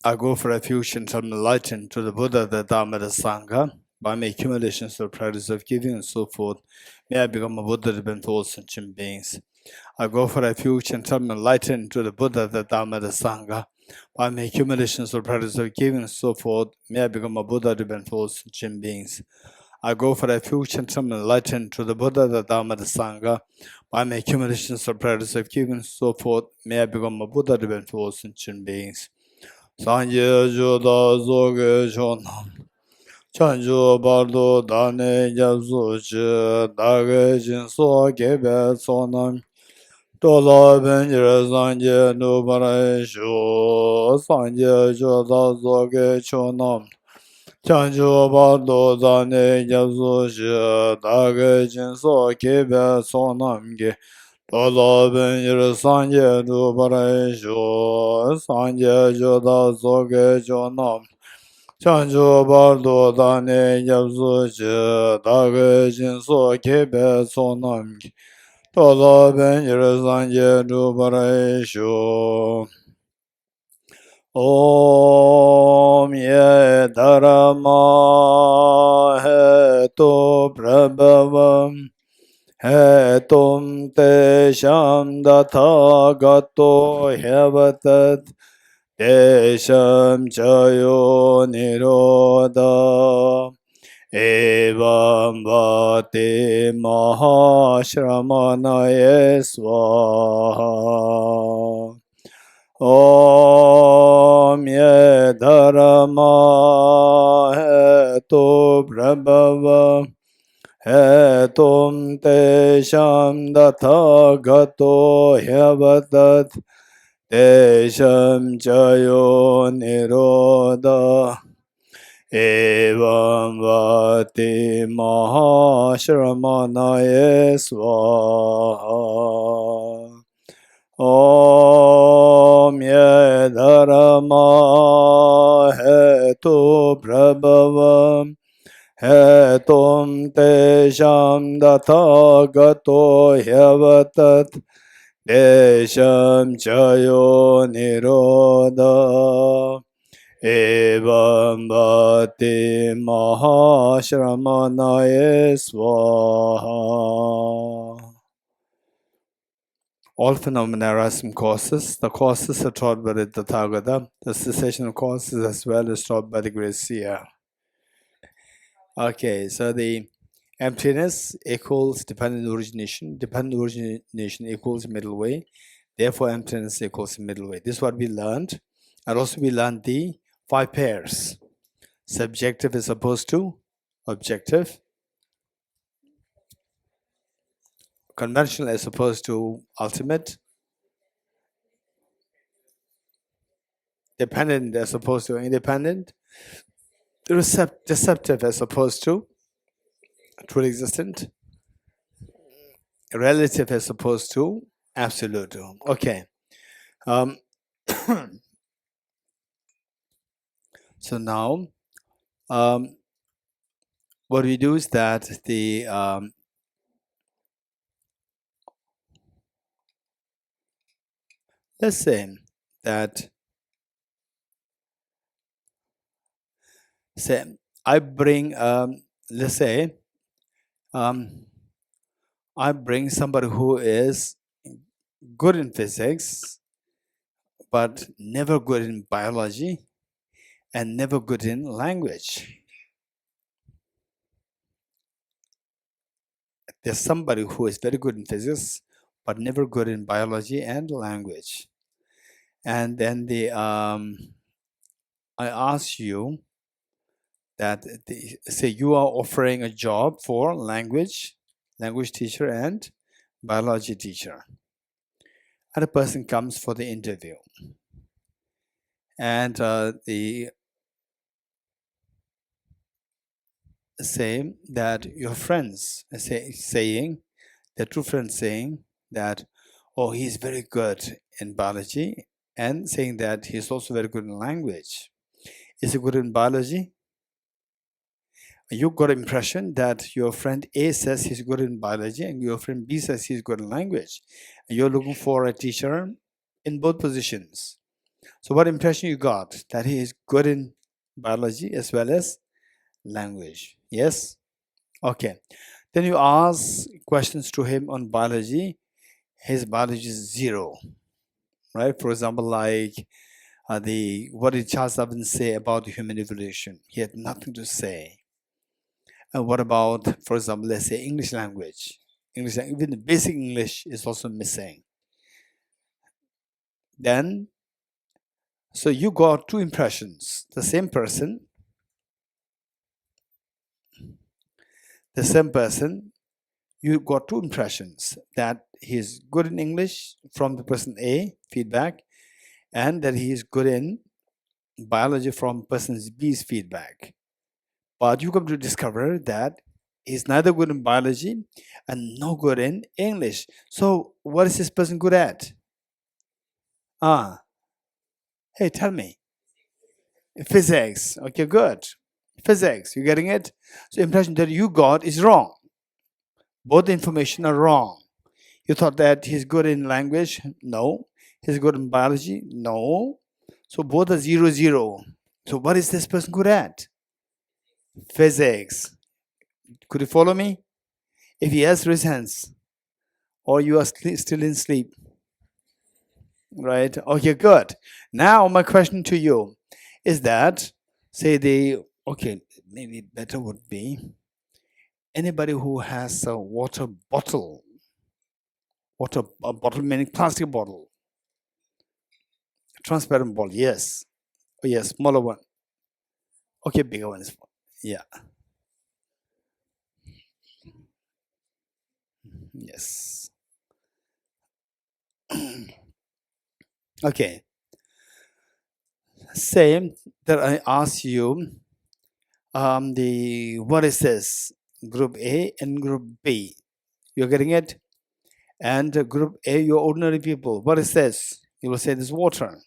I go for refuge and am enlightened to the Buddha, the Dharma, the Sangha. By my accumulations of practice of giving and so forth, may I become a Buddha to benefit all sentient beings. I go for refuge and am enlightened to the Buddha, the Dharma, the Sangha. By my accumulations of practice of giving and so forth, may I become a Buddha to benefit all sentient beings. I go for refuge and am enlightened to the Buddha, the Dharma, the Sangha. By my accumulations of practice of giving and so forth, may I become a Buddha to benefit all sentient beings. Sanje Juda Zoge Chonam Chanju Bardo Dane Yapsu Chi Dage Jinso Gebe Sonam Dola Benjire Sanje Nubare Shu Sanje Juda Zoge Chonam Chanju Bardo Dane Yapsu Chi Dage Jinso Gebe Sonam Ge Dola Benjire Sanje Nubare Shu Sanje Juda Zoge Chonam Chanju Bardo Dane Yapsu Chi Dage Jinso Gebe Sonam Ge Dola Benjire Sanje Nubare Shu Om Ye Dharma Hetu Prabhavam Hetum Tesham Dathagato Hevatat Tesham Chayo Nirodha Evam Vati Mahashramanaye Swaha Om Ye Dharma Hetu Prabhava Hetum Tesham Dathagato Hevatat Tesham Chayo Nirodha Evam Vati Mahashramanaye Swaha Om Ye Dharma Hetu Prabhavam Hetum Tesham Dathagato Hevatat Tesham Chayo Nirodha Evam Bhati Mahashramanaye Swaha. All phenomena arise from causes. The causes are taught by the Tathagata. The cessation of causes as well is taught by the great seer. Okay, so the emptiness equals dependent origination. Dependent origination equals middle way. Therefore, emptiness equals middle way. This is what we learned. And also we learned the 5 pairs. Subjective is opposed to objective. Conventional as opposed to ultimate. Dependent as opposed to independent. Deceptive as opposed to truly existent. Relative as opposed to absolute. Okay. So now, what we do is that the let's say that I bring let's say I bring somebody who is good in physics but never good in biology and never good in language. There's somebody who is very good in physics but never good in biology and language. And then I ask you that say you are offering a job for language teacher and biology teacher. And a person comes for the interview. And the say that your friends saying, the true friends saying that, oh, he's very good in biology, and saying that he's also very good in language. Is he good in biology? You got an impression that your friend A says he's good in biology and your friend B says he's good in language. And you're looking for a teacher in both positions. So what impression you got? That he is good in biology as well as language. Yes? Okay. Then you ask questions to him on biology. His biology is 0. Right? For example, like what did Charles Darwin say about the human evolution? He had nothing to say. And what about, for example, let's say English language? Even the basic English is also missing. Then, so you got 2 impressions. The same person, you got 2 impressions, that he is good in English from the person A, feedback, and that he is good in biology from person B's feedback. But you come to discover that he's neither good in biology and no good in English. So what is this person good at? Hey, tell me. Physics. Okay, good. Physics. You getting it? So impression that you got is wrong. Both the information are wrong. You thought that he's good in language? No. He's good in biology? No. So both are 0, 0. So what is this person good at? Physics. Could you follow me? If yes, raise hands. Or you are still in sleep. Right? Okay, good. Now my question to you is that, say okay, maybe better would be anybody who has a water bottle meaning plastic bottle, transparent bottle, yes. Oh, yes, smaller one. Okay, bigger one is fine. Yeah. Yes. Okay. Same that I ask you, what is this? Group A and Group B. You're getting it? And Group A, you're ordinary people. What is this? You will say this is water.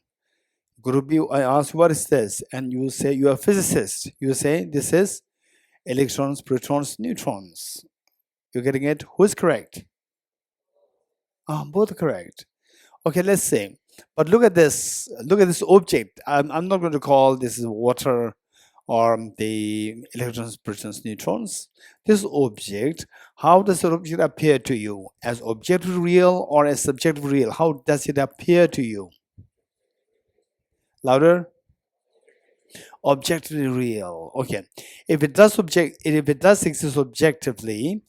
Group B, I ask, what is this? And you say you are a physicist. You say this is electrons, protons, neutrons. You're getting it? Who's correct? Both correct. Okay, let's see. But look at this. Look at this object. I'm not going to call this water or the electrons, protons, neutrons. This object, how does the object appear to you? As objective real or as subjective real? How does it appear to you? Louder? Objectively real. Okay. If it does exist objectively,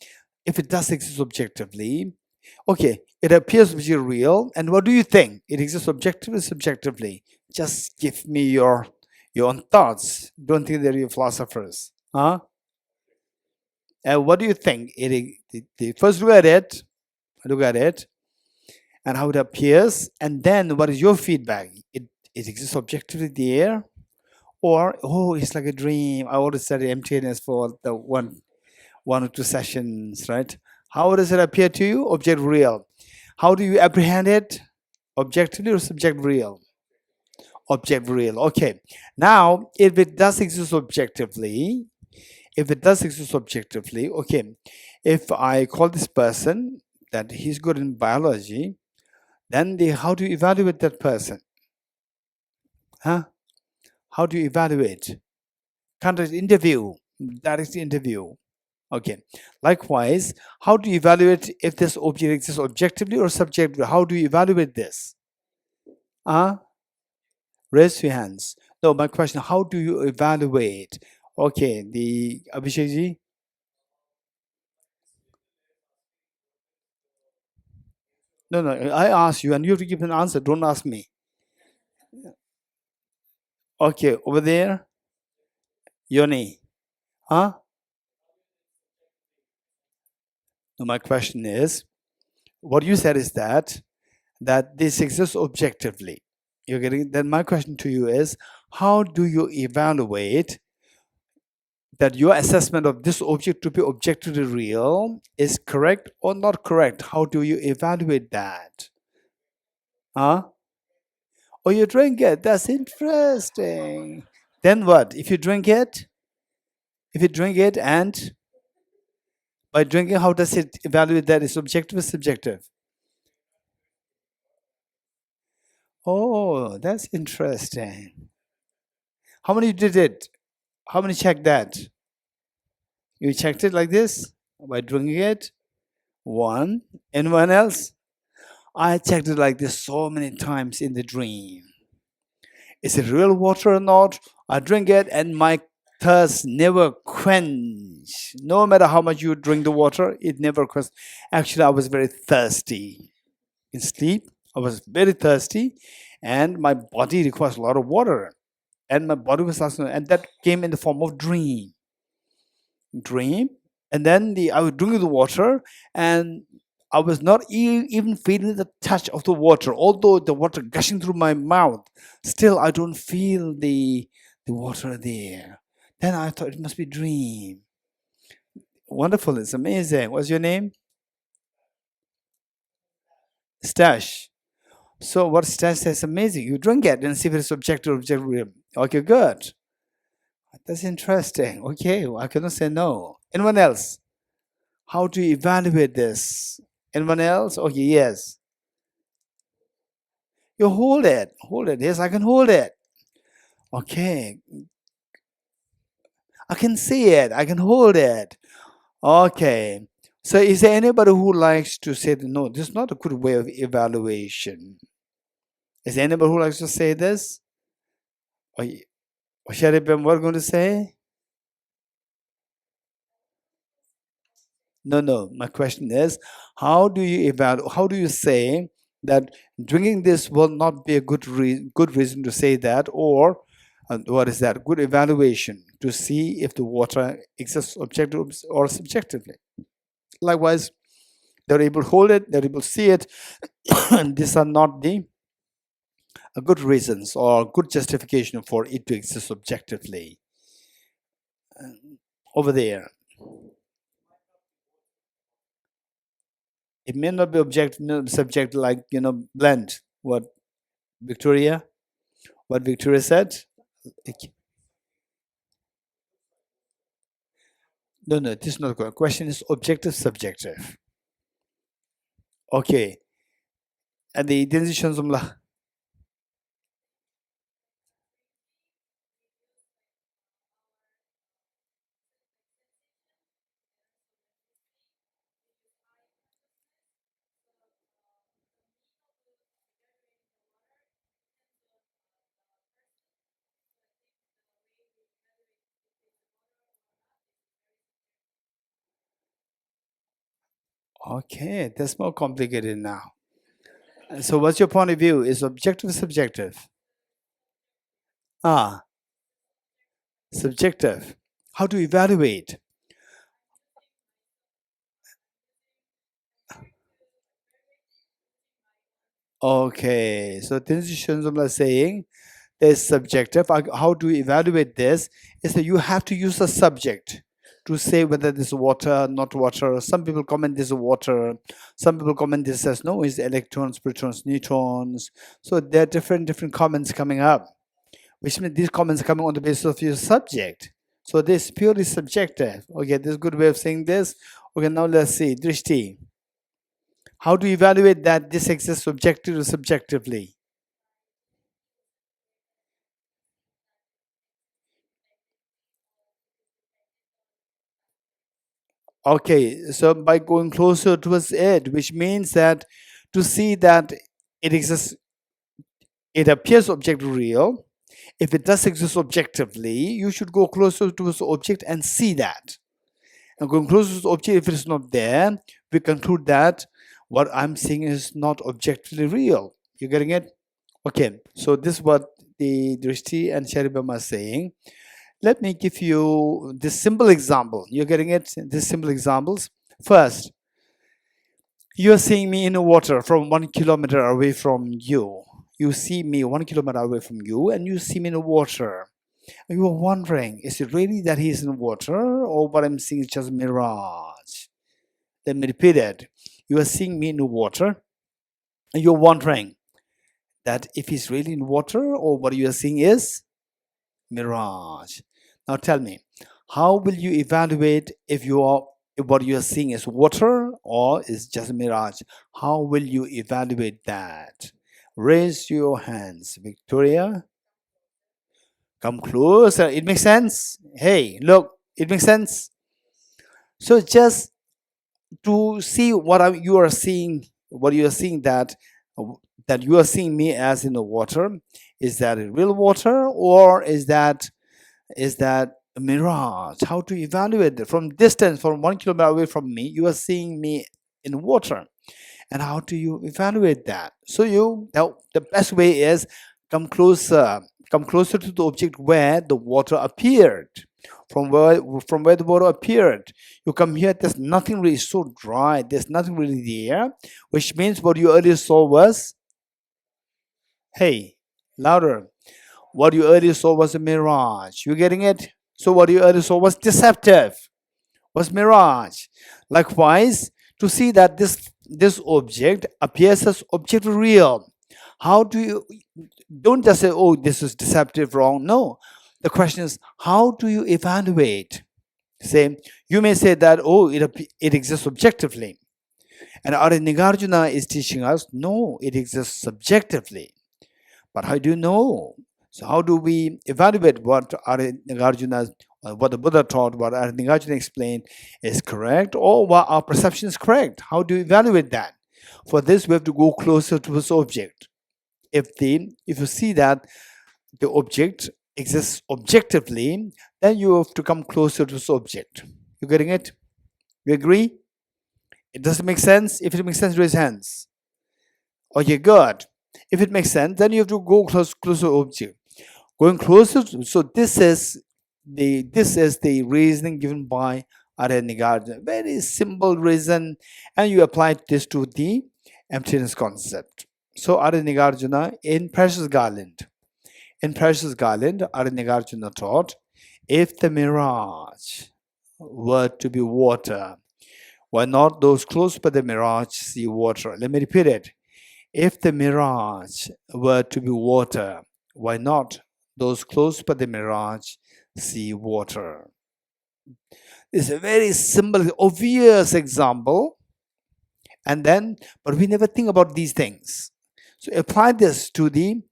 okay, it appears to be real. And what do you think? It exists objectively, subjectively? Just give me your own thoughts. Don't think that you're philosophers. Huh? And what do you think? First look at it, and how it appears, and then what is your feedback? It exists objectively there, or it's like a dream. I already studied emptiness for the one or two sessions, right? How does it appear to you? Object real. How do you apprehend it? Objectively or subject real? Object real. Okay. Now, if it does exist objectively, okay, if I call this person that he's good in biology, then how do you evaluate that person? Huh? How do you evaluate? Conduct interview, direct interview. Okay. Likewise, how do you evaluate if this object exists objectively or subjectively? How do you evaluate this? Raise your hands. No, my question, how do you evaluate? Okay, the Abhishekji? No, I ask you and you have to give an answer. Don't ask me. Okay, over there, Yoni. Huh? No, my question is, what you said is that this exists objectively. You're getting. Then my question to you is, how do you evaluate that your assessment of this object to be objectively real is correct or not correct? How do you evaluate that? Huh? Oh, you drink it. That's interesting. Then what? If you drink it, and by drinking, how does it evaluate that? Is objective or subjective? Oh, that's interesting. How many did it? How many checked that? You checked it like this by drinking it? One. Anyone else? I checked it like this so many times in the dream. Is it real water or not? I drink it and my thirst never quench. No matter how much you drink the water, it never quench. Actually, I was very thirsty. In sleep, I was very thirsty and my body requires a lot of water. And my body was asking, and that came in the form of dream. And then I was drinking the water and I was not even feeling the touch of the water, although the water gushing through my mouth. Still, I don't feel the water there. Then I thought it must be dream. Wonderful, it's amazing. What's your name? Stash. So what Stash says, amazing. You drink it and see if it's objective, objective. Okay, good. That's interesting. Okay, I cannot say no. Anyone else? How to evaluate this? Anyone else? Okay, yes. You hold it. Hold it. Yes, I can hold it. Okay. I can see it. I can hold it. Okay. So is there anybody who likes to say that, no, this is not a good way of evaluation? Is there anybody who likes to say this? Or Sharipam, what are you going to say? No. My question is, how do you evaluate? How do you say that drinking this will not be a good reason to say that, or what is that? Good evaluation to see if the water exists objectively or subjectively. Likewise, they're able to hold it, they're able to see it, and these are not the good reasons or good justification for it to exist objectively. Over there. It may not be subject, like, blend. What Victoria? What Victoria said? No, this is not the question. Is objective, subjective. Okay. And the decisions lah. Okay, that's more complicated now. So, what's your point of view? Is objective, subjective? Ah, subjective. How to evaluate? Okay, so Tenzin Shinzum is saying there's subjective. How to evaluate this is that you have to use a subject to say whether this is water, not water. Some people comment this is water. Some people comment this as no, it's electrons, protons, neutrons. So there are different comments coming up, which means these comments are coming on the basis of your subject. So this is purely subjective. Okay, this is a good way of saying this. Okay, now let's see. Drishti. How to evaluate that this exists objectively or subjectively? Okay, so by going closer towards it, which means that to see that it exists, it appears objectively real. If it does exist objectively, you should go closer towards the object and see that. And going closer to the object, if it is not there, we conclude that what I'm seeing is not objectively real. You getting it? Okay, so this is what the Drishti and Sharibam are saying. Let me give you this simple example. You're getting it? These simple examples. First, you're seeing me in the water from 1 kilometer away from you. You see me 1 kilometer away from you, and you see me in the water. And you are wondering, is it really that he's in the water, or what I'm seeing is just mirage? Let me repeat it. You are seeing me in the water, and you're wondering that if he's really in water, or what you are seeing is mirage. Now tell me, how will you evaluate if what you are seeing is water or is just mirage? How will you evaluate that? Raise your hands. Victoria, come closer. It makes sense. Hey, look, it makes sense. So just to see you are seeing, what you are seeing, that you are seeing me as in the water. Is that real water, or is that a mirage? How to evaluate it? From distance, from 1 kilometer away from me, you are seeing me in water. And how do you evaluate that? So the best way is come closer to the object where the water appeared. From where the water appeared, you come here, there's nothing really, so dry, there's nothing really there, which means what you earlier saw was, hey, louder, what you earlier saw was a mirage. You getting it? So what you earlier saw was deceptive, was mirage. Likewise, to see that this object appears as objectively real. How do you, don't just say, oh, this is deceptive, wrong. No. The question is, how do you evaluate? Say, you may say that, oh, it exists objectively. And Arya Nagarjuna is teaching us, no, it exists subjectively. But how do you know? So how do we evaluate what Arya Nagarjuna, what the Buddha taught, what Arya Nagarjuna explained is correct, or what our perception is correct? How do you evaluate that? For this, we have to go closer to this object. If you see that the object exists objectively, then you have to come closer to this object. You getting it? You agree? It doesn't make sense? If it makes sense, raise hands. Okay, good. If it makes sense, then you have to go closer to object. Going closer so this is the reasoning given by Arya Nagarjuna. Very simple reason, and you apply this to the emptiness concept. So Arya Nagarjuna in Precious Garland, Arya Nagarjuna taught, if the mirage were to be water, why not those close by the mirage see water? Let me repeat it. If the mirage were to be water, why not those close by the mirage see water? It's a very simple, obvious example. And then, but we never think about these things. So apply this to the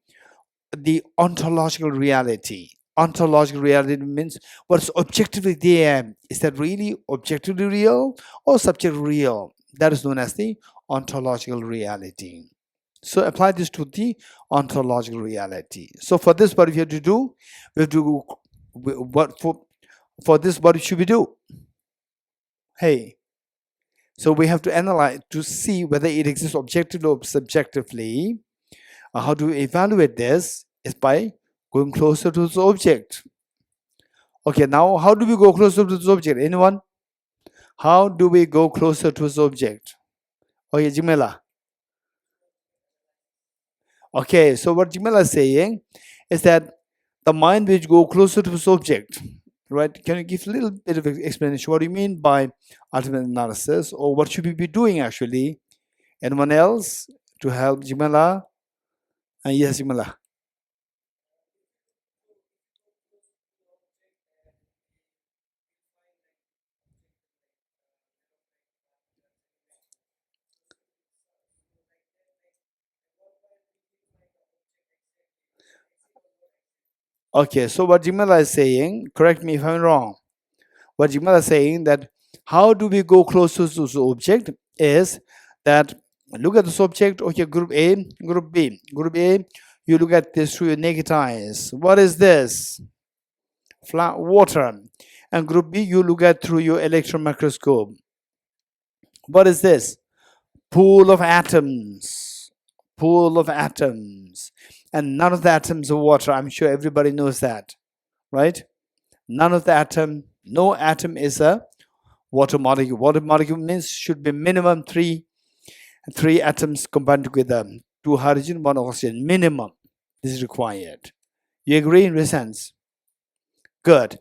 ontological reality. Ontological reality means what's objectively there. Is that really objectively real or subjectively real? That is known as the ontological reality. So apply this to the ontological reality. So for this, what we have to do, we have to for this, what should we do? Hey, so we have to analyze to see whether it exists objectively or subjectively. How to evaluate this is by going closer to the object. Okay, now how do we go closer to the object? Anyone? How do we go closer to the object? Okay, Jimela. Okay, so what Jimela is saying is that the mind which go closer to the object, right? Can you give a little bit of explanation? What do you mean by ultimate analysis, or what should we be doing actually? Anyone else to help Jimela? Yes, Jimela. Okay, so what Jimala is saying, correct me if I'm wrong. What Jimala is saying that how do we go closer to the object is that look at this object, okay, group A, group B. Group A, you look at this through your naked eyes. What is this? Flat water. And group B, you look at through your electron microscope. What is this? Pool of atoms. Pool of atoms. And none of the atoms are water. I'm sure everybody knows that, right? None of the atom, no atom is a water molecule. Water molecule means should be minimum three atoms combined together. 2 hydrogen, 1 oxygen, minimum. This is required. You agree in this sense? Good.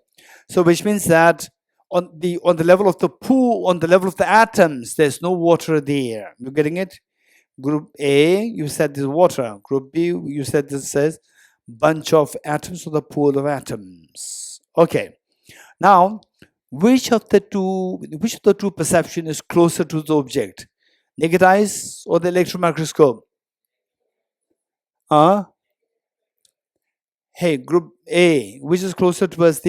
So which means that on the level of the pool, on the level of the atoms, there's no water there. You getting it? Group A, you said this is water. Group B, you said this says bunch of atoms or the pool of atoms. Okay. Now, which of the two perception is closer to the object? Naked eyes or the electron microscope? Hey, group A, which is closer towards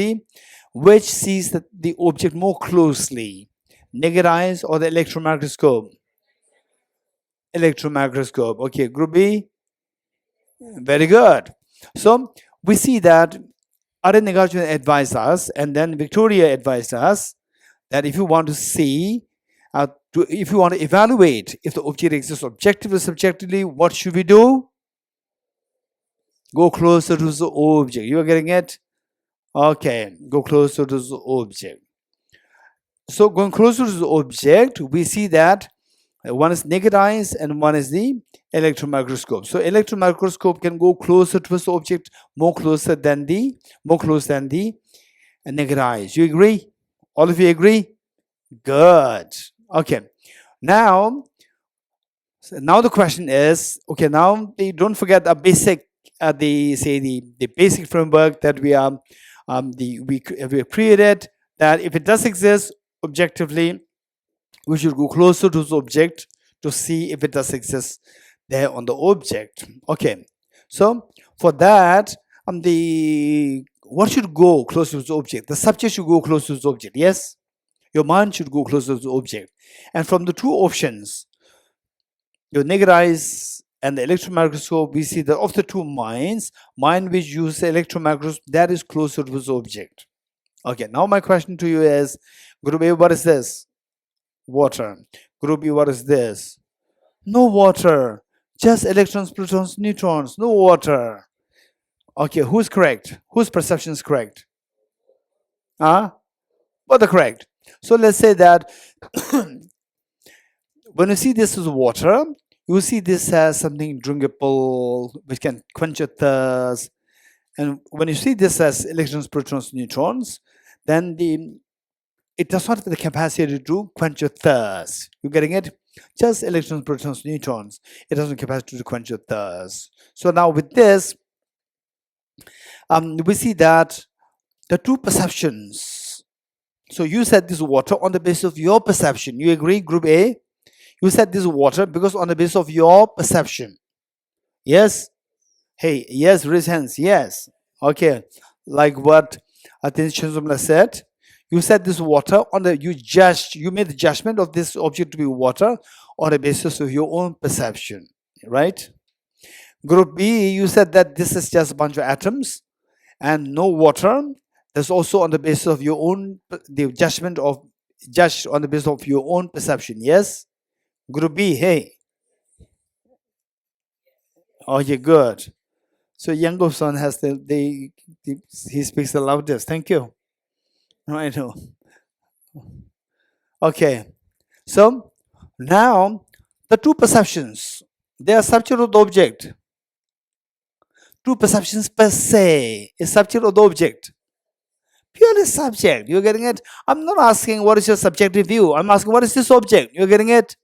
which sees the object more closely? Naked eyes or the electron microscope? Electron microscope. Okay, group B. Very good. So we see that Arya Nagarjuna advised us, and then Victoria advised us that if you want to see, if you want to evaluate if the object exists objectively or subjectively, what should we do? Go closer to the object. You are getting it? Okay, go closer to the object. So going closer to the object, we see that one is naked eyes and one is the electron microscope. So electron microscope can go closer to the object, more close than the naked eyes. You agree? All of you agree? Good. Okay. Now the question is, okay, now don't forget the basic, the basic framework that we have created, that if it does exist objectively, we should go closer to the object to see if it does exist there on the object. Okay. So for that, what should go closer to the object? The subject should go closer to the object. Yes? Your mind should go closer to the object. And from the two options, your naked eyes and the electron microscope, we see that of the two mind which uses the electron microscope, that is closer to the object. Okay, now my question to you is, Group A, what is this? Water. Group B, what is this? No water. Just electrons, protons, neutrons. No water. Okay, who's correct? Whose perception is correct? Both are correct. So let's say that when you see this as water, you see this as something drinkable, which can quench your thirst. And when you see this as electrons, protons, neutrons, then it does not have the capacity to quench your thirst. You getting it? Just electrons, protons, neutrons. It doesn't have the capacity to quench your thirst. So now with this, we see that the two perceptions. So you said this water on the basis of your perception. You agree, Group A? You said this water because on the basis of your perception. Yes? Hey, yes, raise hands. Yes. Okay. Like what Atin Shinzumla said. You said this water on the you made the judgment of this object to be water on the basis of your own perception. Right? Group B, you said that this is just a bunch of atoms and no water. That's also on the basis of your own judged on the basis of your own perception. Yes? Group B, hey. Okay, good. So Yango son has he speaks the loudest. Thank you. I know. Okay. So now the two perceptions, they are subject of the object. Two perceptions per se is subject of the object. Purely subject. You're getting it? I'm not asking what is your subjective view. I'm asking what is this object. You're getting it?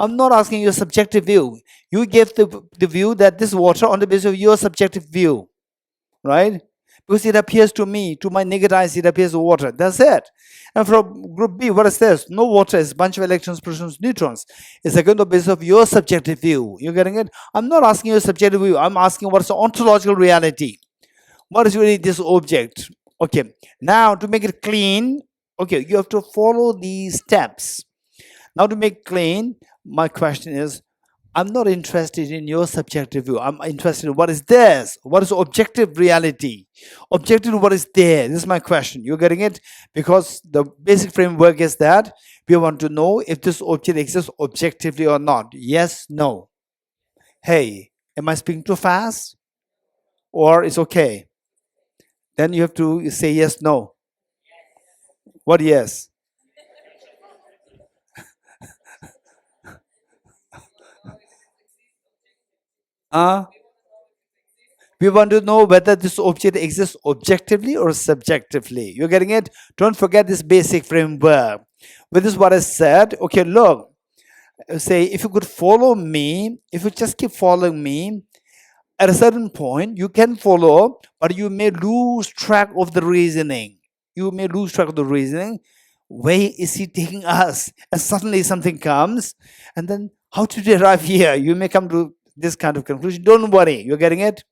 I'm not asking your subjective view. You gave the view that this water on the basis of your subjective view, right? Because it appears to me, to my naked eyes, it appears water. That's it. And from Group B, what is this? No water is a bunch of electrons, protons, neutrons. It's again the basis of your subjective view. You're getting it? I'm not asking your subjective view. I'm asking what's the ontological reality. What is really this object? Okay. Now to make it clean, okay, you have to follow these steps. Now to make clean, my question is, I'm not interested in your subjective view. I'm interested in what is this? What is objective reality? Objective, what is there? This is my question. You're getting it? Because the basic framework is that we want to know if this object exists objectively or not. Yes, no. Hey, am I speaking too fast? Or it's okay? Then you have to say yes, no. What yes? We want to know whether this object exists objectively or subjectively. You're getting it? Don't forget this basic framework. With this, what I said, okay, look, say if you could follow me, if you just keep following me, at a certain point, you can follow, but you may lose track of the reasoning. You may lose track of the reasoning. Where is he taking us? And suddenly something comes, and then how to arrive here? You may come to this kind of conclusion. Don't worry, you're getting it?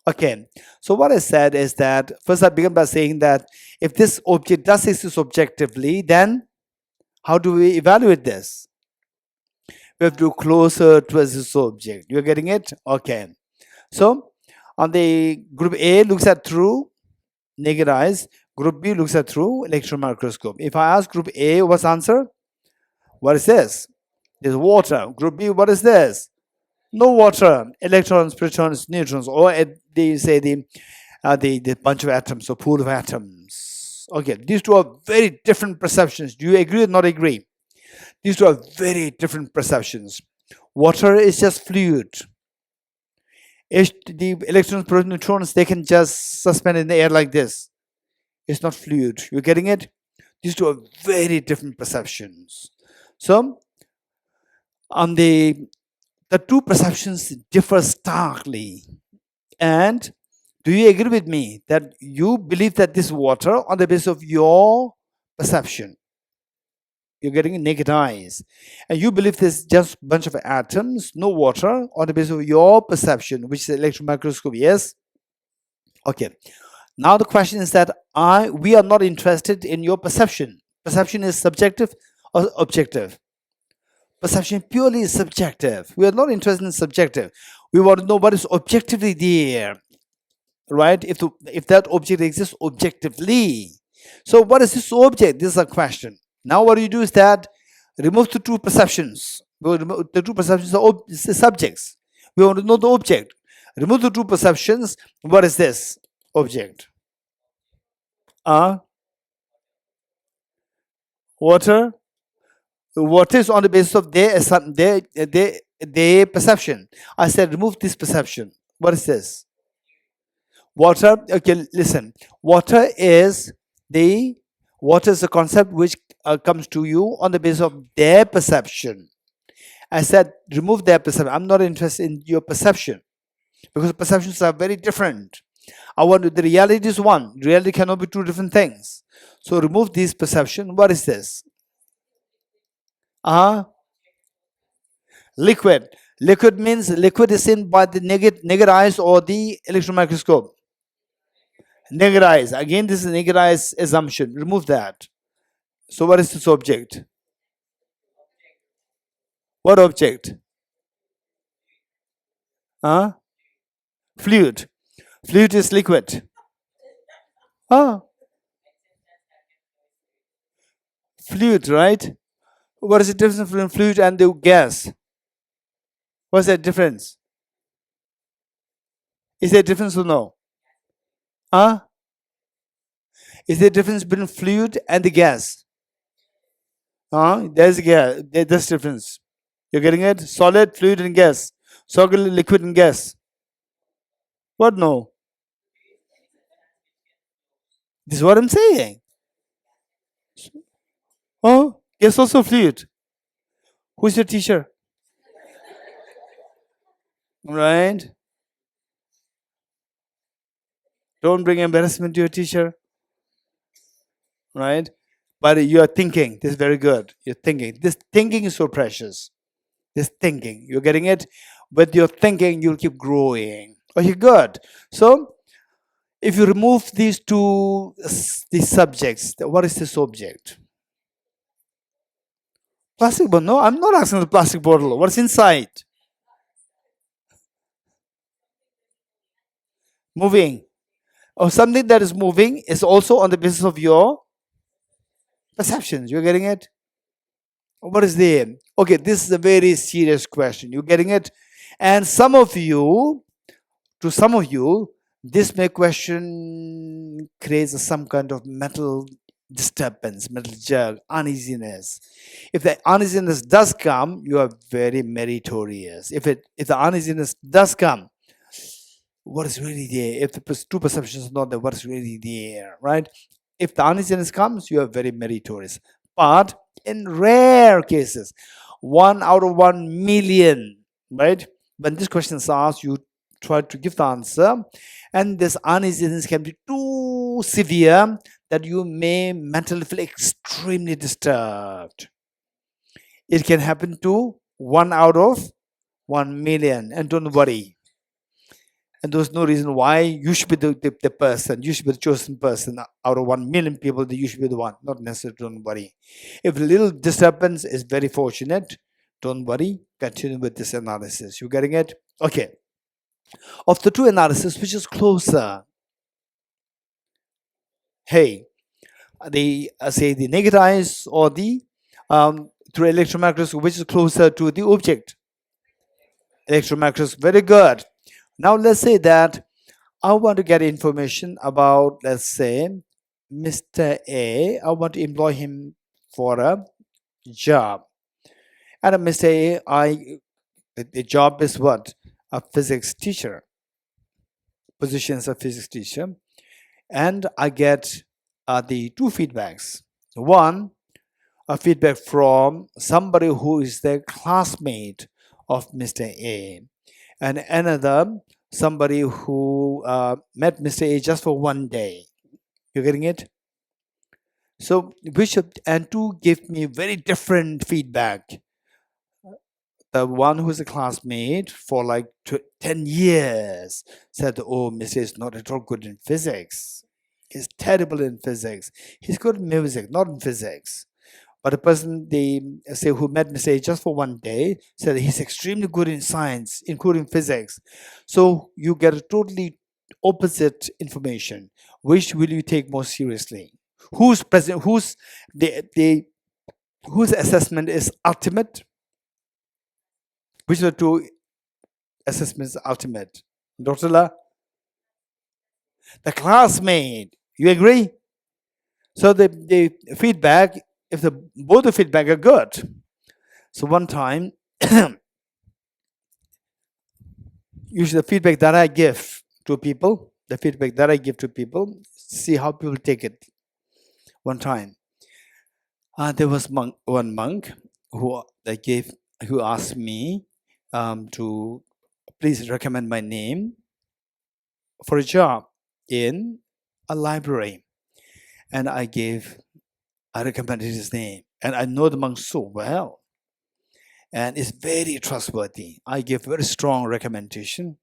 Okay, so what I said is that first I began by saying that if this object does exist objectively, then how do we evaluate this? We have to go closer towards this object. You're getting it? Okay. So on the group A looks at through naked eyes, group B looks at through electron microscope. If I ask group A, what's the answer? What is this? There's water. Group B, what is this? No water. Electrons, protons, neutrons, or they say the bunch of atoms or pool of atoms. Okay, these two are very different perceptions. Do you agree or not agree? These two are very different perceptions. Water is just fluid. The electrons, protons, neutrons, they can just suspend in the air like this. It's not fluid. You're getting it? These two are very different perceptions. So, on the two perceptions differ starkly. And do you agree with me that you believe that this water on the basis of your perception? You're getting naked eyes. And you believe there's just a bunch of atoms, no water, on the basis of your perception, which is electron microscope, yes? Okay. Now the question is that we are not interested in your perception. Perception is subjective or objective? Perception purely is subjective. We are not interested in subjective. We want to know what is objectively there, right? If that object exists objectively. So what is this object? This is a question. Now what you do is that remove the two perceptions. The two perceptions are subjects. We want to know the object. Remove the two perceptions. What is this object? Water. What is on the basis of their perception? I said remove this perception. What is this? Water. Okay, listen. Water is a concept which comes to you on the basis of their perception. I said remove their perception. I'm not interested in your perception because perceptions are very different. The reality is one. Reality cannot be two different things. So remove this perception. What is this? Liquid. Liquid means liquid is seen by the naked eyes or the electron microscope. Naked eyes. Again, this is naked eyes assumption. Remove that. So what is this object? What object? Fluid. Fluid is liquid. Fluid, right? What is the difference between fluid and the gas? What's that difference? Is there a difference or no? Is there a difference between fluid and the gas? There's a gas. There's a difference. You're getting it? Solid, fluid, and gas. Solid, liquid, and gas. What no? This is what I'm saying. Gas also fluid. Who's your teacher? Right? Don't bring embarrassment to your teacher. Right? But you are thinking. This is very good. You're thinking. This thinking is so precious. This thinking. You're getting it? With your thinking, you'll keep growing. Okay, good. So, if you remove these subjects, what is this object? Plastic bottle? No, I'm not asking the plastic bottle. What's inside? Moving. Or something that is moving is also on the basis of your perceptions. You're getting it? What is there? Okay, this is a very serious question. You're getting it? And to some of you, this may question creates some kind of mental disturbance, mental jerk, uneasiness. If the uneasiness does come, you are very meritorious. If the uneasiness does come, what is really there? If the two perceptions are not there, what is really there, right? If the uneasiness comes, you are very meritorious. But in rare cases, 1 out of 1 million, right? When this question is asked, you try to give the answer, and this uneasiness can be too severe that you may mentally feel extremely disturbed. It can happen to 1 out of 1 million, and don't worry. And there's no reason why you should be the person, you should be the chosen person out of 1 million people, that you should be the one. Not necessarily, don't worry. If a little disturbance is very fortunate, don't worry, continue with this analysis. You getting it? Okay. Of the two analysis, which is closer? Hey, the say the naked eyes or the through electron microscope, which is closer to the object? Electron microscope. Very good. Now let's say that I want to get information about, let's say, Mr. A. I want to employ him for a job. And Mr. A, the job is what? A physics teacher. Position as a physics teacher. And I get the two feedbacks. One, a feedback from somebody who is the classmate of Mr. A. And another, somebody who met Mr. A just for 1 day. You getting it? So and two give me very different feedback. The one who's a classmate for like 10 years said, oh, Mr. A is not at all good in physics. He's terrible in physics. He's good in music, not in physics. But the person they say who met Mr. A just for 1 day said he's extremely good in science, including physics. So you get a totally opposite information. Which will you take more seriously? Whose present? Whose assessment is ultimate? Which of the two assessments are ultimate? Dr. La? The classmate. You agree? So the feedback, if both the feedback are good. So one time, usually the feedback that I give to people, see how people take it. One time, there was one monk who asked me to please recommend my name for a job in a library, and I recommended his name, and I know the monk so well, and it's very trustworthy. I gave very strong recommendation,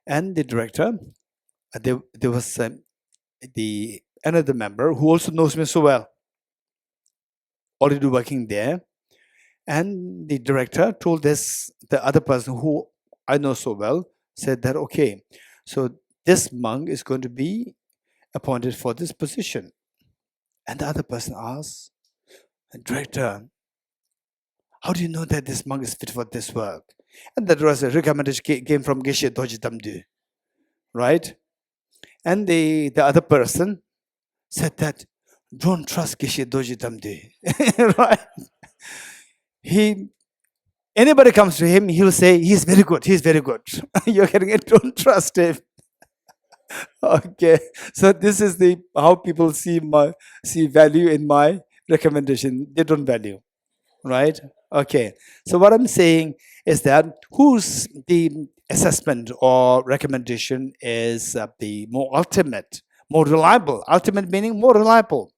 and the director, there was another member who also knows me so well, already working there, and the director told the other person who I know so well, said that, okay, so this monk is going to be appointed for this position. And the other person asked, director, how do you know that this monk is fit for this work? And that was a recommendation came from Geshe Dorji Damdul, right? And the other person said that, don't trust Geshe Dorji Damdul, right? Anybody comes to him, he'll say, he's very good. You're getting it, don't trust him. Okay, so this is how people see value in my recommendation. They don't value, right? Okay, so what I'm saying is that whose the assessment or recommendation is the more ultimate, more reliable? Ultimate meaning more reliable.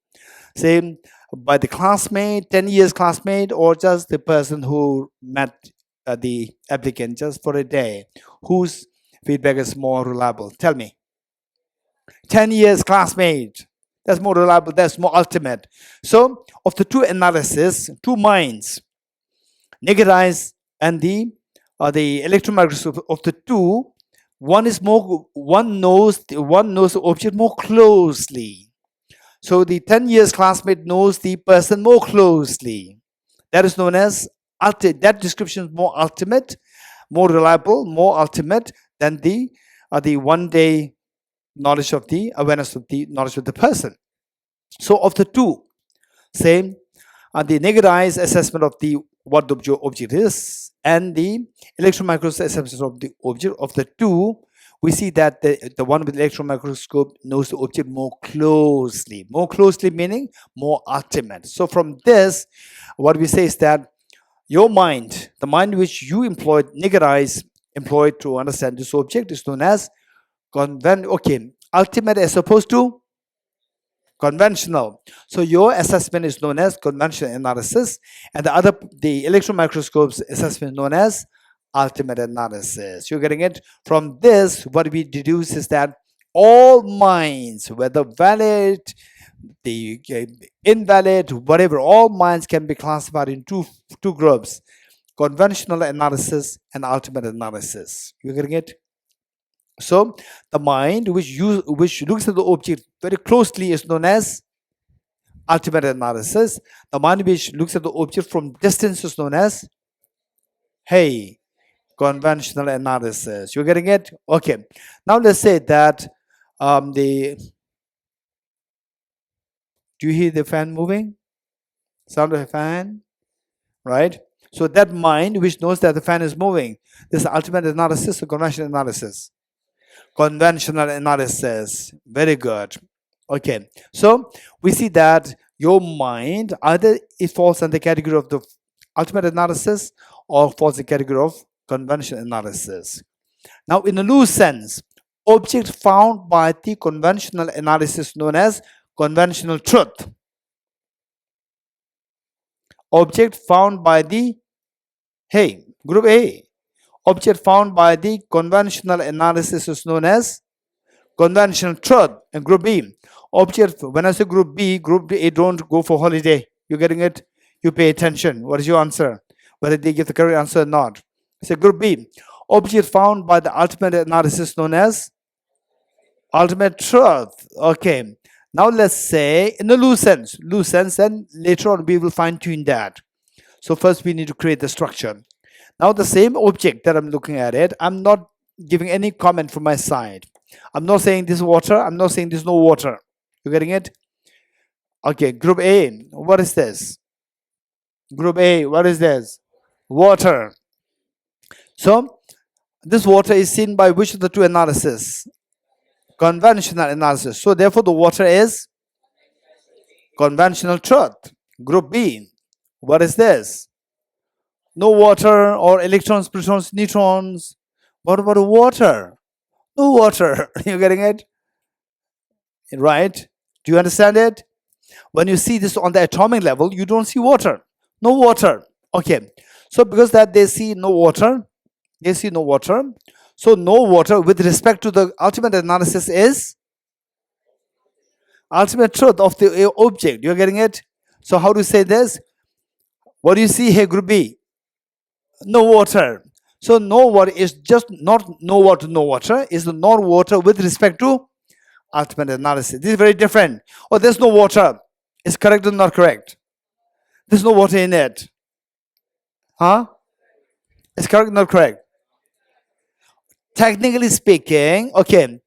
Say by the classmate, 10 years classmate, or just the person who met the applicant just for a day. Whose feedback is more reliable? Tell me. 10 years classmate. That's more reliable, that's more ultimate. So of the two analysis, two minds, naked eyes and the electron microscope, of the two, one knows the object more closely. So the 10 years classmate knows the person more closely. That is known as that description is more ultimate, more reliable, more ultimate than the 1 day knowledge of the awareness of the knowledge of the person. So of the two, same, the naked eyes assessment of what the object is, and the electron microscope assessment of the object, of the two, we see that the one with the electron microscope knows the object more closely. More closely meaning more ultimate. So from this, what we say is that your mind, the mind which you employed, naked eyes employed to understand this object, is known as ultimate as opposed to conventional. So your assessment is known as conventional analysis, and the electron microscope's assessment is known as ultimate analysis. You're getting it? From this, what we deduce is that all minds, whether valid, the invalid, whatever, all minds can be classified in two groups: conventional analysis and ultimate analysis. You're getting it? So the mind which looks at the object very closely is known as ultimate analysis. The mind which looks at the object from distance is known as, hey, conventional analysis. You're getting it? Okay. Now let's say that do you hear the fan moving? Sound of a fan, right? So that mind which knows that the fan is moving, this is ultimate analysis or conventional analysis? Conventional analysis. Very good. Okay. So we see that your mind either it falls in the category of the ultimate analysis or falls in the category of conventional analysis. Now, in a loose sense, object found by the conventional analysis known as conventional truth. Object found by the, hey, group A. Object found by the conventional analysis is known as conventional truth. And group B. Object, when I say group B, group A don't go for holiday. You're getting it? You pay attention. What is your answer? Whether they give the correct answer or not. So group B. Object found by the ultimate analysis known as ultimate truth. Okay. Now let's say in a loose sense, and later on we will fine tune that. So first we need to create the structure. Now the same object that I'm looking at it, I'm not giving any comment from my side. I'm not saying this is water. I'm not saying there's no water. You getting it? Okay. Group A. What is this? Group A. What is this? Water. So this water is seen by which of the two analysis? Conventional analysis. So therefore the water is conventional truth. Group B. What is this? No water or electrons, protons, neutrons. What about water? No water. You getting it? Right? Do you understand it? When you see this on the atomic level, you don't see water. No water. Okay. So because that they see no water, so no water with respect to the ultimate analysis is ultimate truth of the object. You're getting it? So how do you say this? What do you see here, group B? No water. So no water is just not no water is not water with respect to ultimate analysis. This is very different. Oh, there's no water. Is correct or not correct? There's no water in it. Huh? Is correct or not correct? Technically speaking, okay.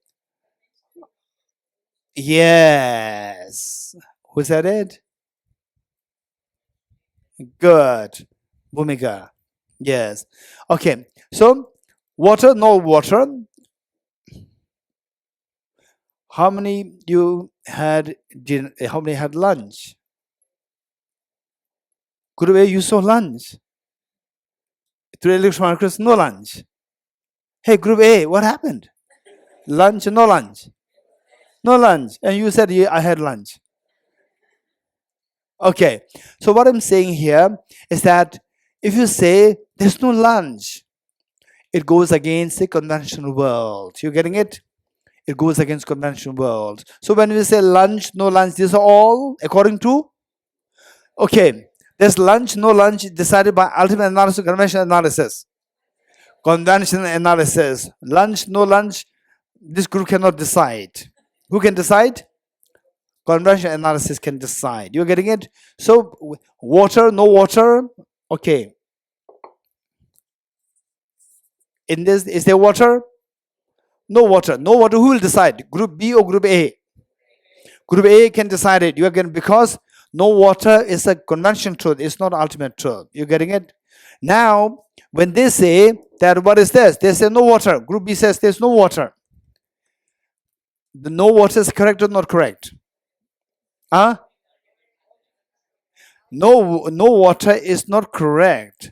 Yes. Who said it? Good. Bhumika. Yes. Okay. So water, no water. How many you had dinner? How many had lunch? Group A, you saw lunch. 3 electron markers, no lunch. Hey, group A, what happened? Lunch, no lunch. No lunch. And you said, yeah, I had lunch. Okay. So what I'm saying here is that if you say there's no lunch, it goes against the conventional world. You're getting it? It goes against conventional world. So when we say lunch, no lunch, these are all according to, okay, there's lunch, no lunch decided by ultimate analysis, conventional analysis. Conventional analysis. Lunch, no lunch, this group cannot decide. Who can decide? Conventional analysis can decide. You're getting it? So water, no water, okay. In this, is there water? No water. No water. Who will decide? Group B or Group A? Group A can decide it. You are getting, because no water is a conventional truth. It's not ultimate truth. You're getting it? Now, when they say that what is this? They say no water. Group B says there's no water. The no water is correct or not correct? Huh? No water is not correct.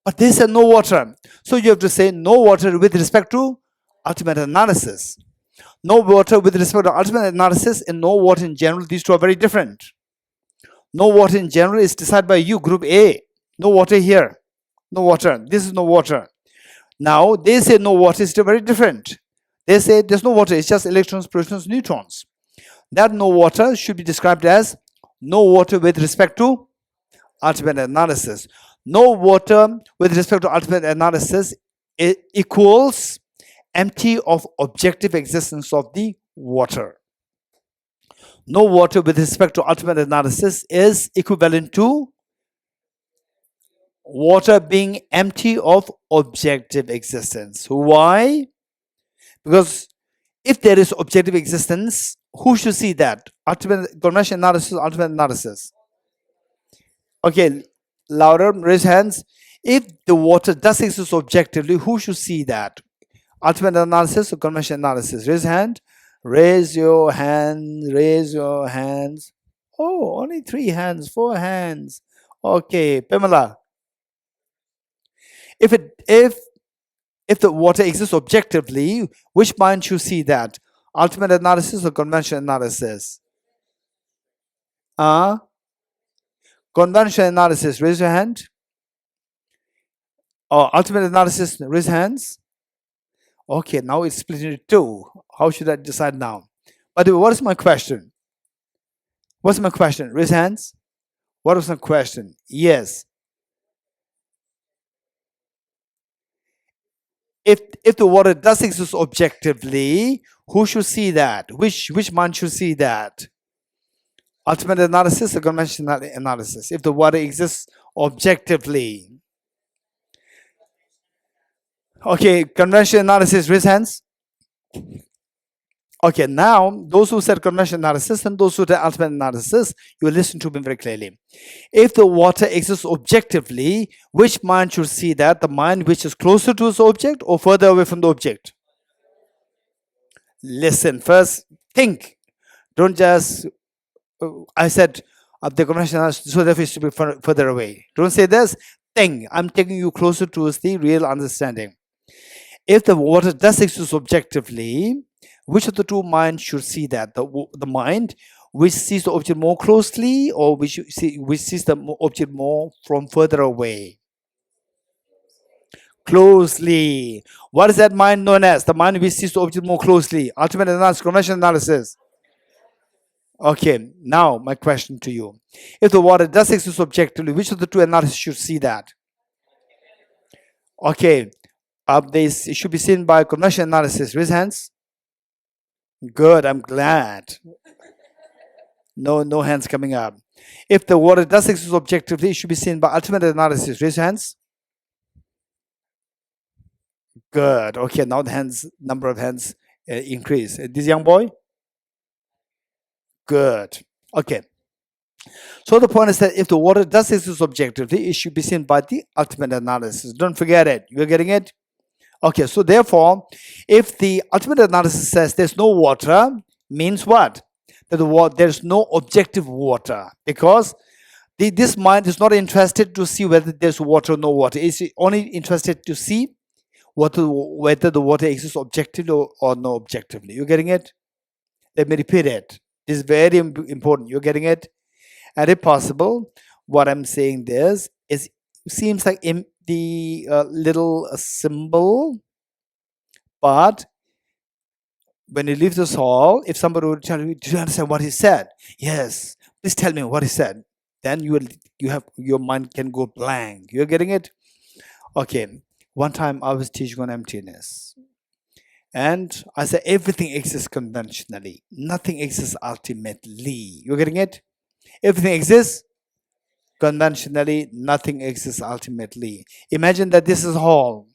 But they say no water. So you have to say no water with respect to ultimate analysis. No water with respect to ultimate analysis and no water in general. These two are very different. No water in general is decided by you, Group A. No water here. No water. This is no water. Now, they say no water is still very different. They say there's no water, it's just electrons, protons, neutrons. That no water should be described as no water with respect to ultimate analysis. No water with respect to ultimate analysis equals empty of objective existence of the water. No water with respect to ultimate analysis is equivalent to water being empty of objective existence. Why? Because if there is objective existence, who should see that? Ultimate convention analysis, ultimate analysis. Okay, louder, raise hands. If the water does exist objectively, who should see that? Ultimate analysis or convention analysis? Raise hand. Raise your hand. Raise your hands. Oh, only 3 hands, 4 hands. Okay, Pamela. If the water exists objectively, which mind should see that? Ultimate analysis or convention analysis? Convention analysis, raise your hand. Ultimate analysis, raise hands. Okay, now it's split into 2. How should I decide now? By the way, what is my question? What's my question? Raise hands. What was my question? Yes. If the water does exist objectively, who should see that? Which mind should see that? Ultimate analysis or conventional analysis? If the water exists objectively. Okay, conventional analysis, raise hands. Okay, now those who said conventional analysis and those who said ultimate analysis, you listen to me very clearly. If the water exists objectively, which mind should see that? The mind which is closer to its object or further away from the object? Listen, first think. Don't just, I said the conventional analysis, so therefore it should be further away. Don't say this. Think. I'm taking you closer towards the real understanding. If the water does exist objectively, which of the 2 minds should see that? The mind which sees the object more closely or which sees the object more from further away? Closely. What is that mind known as? The mind which sees the object more closely. Ultimate analysis, conventional analysis. Okay, now my question to you. If the water does exist objectively, which of the 2 analysis should see that? Okay, this should be seen by conventional analysis. Raise hands. Good, I'm glad. No hands coming up. If the water does exist objectively, it should be seen by ultimate analysis. Raise your hands. Good. Okay, now the number of hands increase. This young boy? Good. Okay. So the point is that if the water does exist objectively, it should be seen by the ultimate analysis. Don't forget it. You're getting it? Okay, so therefore, if the ultimate analysis says there's no water, means what? That there's no objective water, because this mind is not interested to see whether there's water or no water. It's only interested to see whether the water exists objectively or no objectively. You're getting it? Let me repeat it. This is very important. You're getting it? And if possible, what I'm saying this is, seems like the little symbol, but when you leave this hall, if somebody would tell you, do you understand what he said? Yes, please tell me what he said. Then your mind can go blank. You're getting it? Okay. One time I was teaching on emptiness, and I said everything exists conventionally. Nothing exists ultimately. You're getting it? Everything exists conventionally. Nothing exists ultimately. Imagine that this is a hall.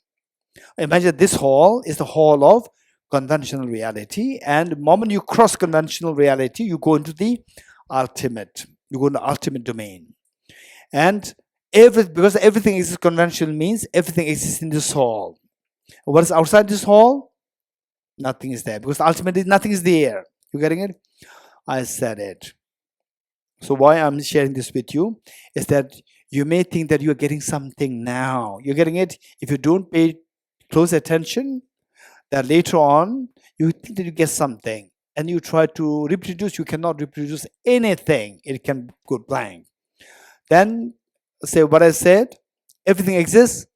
Imagine this hall is the hall of conventional reality, and the moment you cross conventional reality, you go into the ultimate. You go into the ultimate domain. And because everything exists conventional means everything exists in this hall. What is outside this hall? Nothing is there, because ultimately nothing is there. You getting it? I said it. So why I'm sharing this with you is that you may think that you're getting something now. You're getting it? If you don't pay close attention, that later on you think that you get something and you try to reproduce, you cannot reproduce anything. It can go blank. Then say what I said, everything exists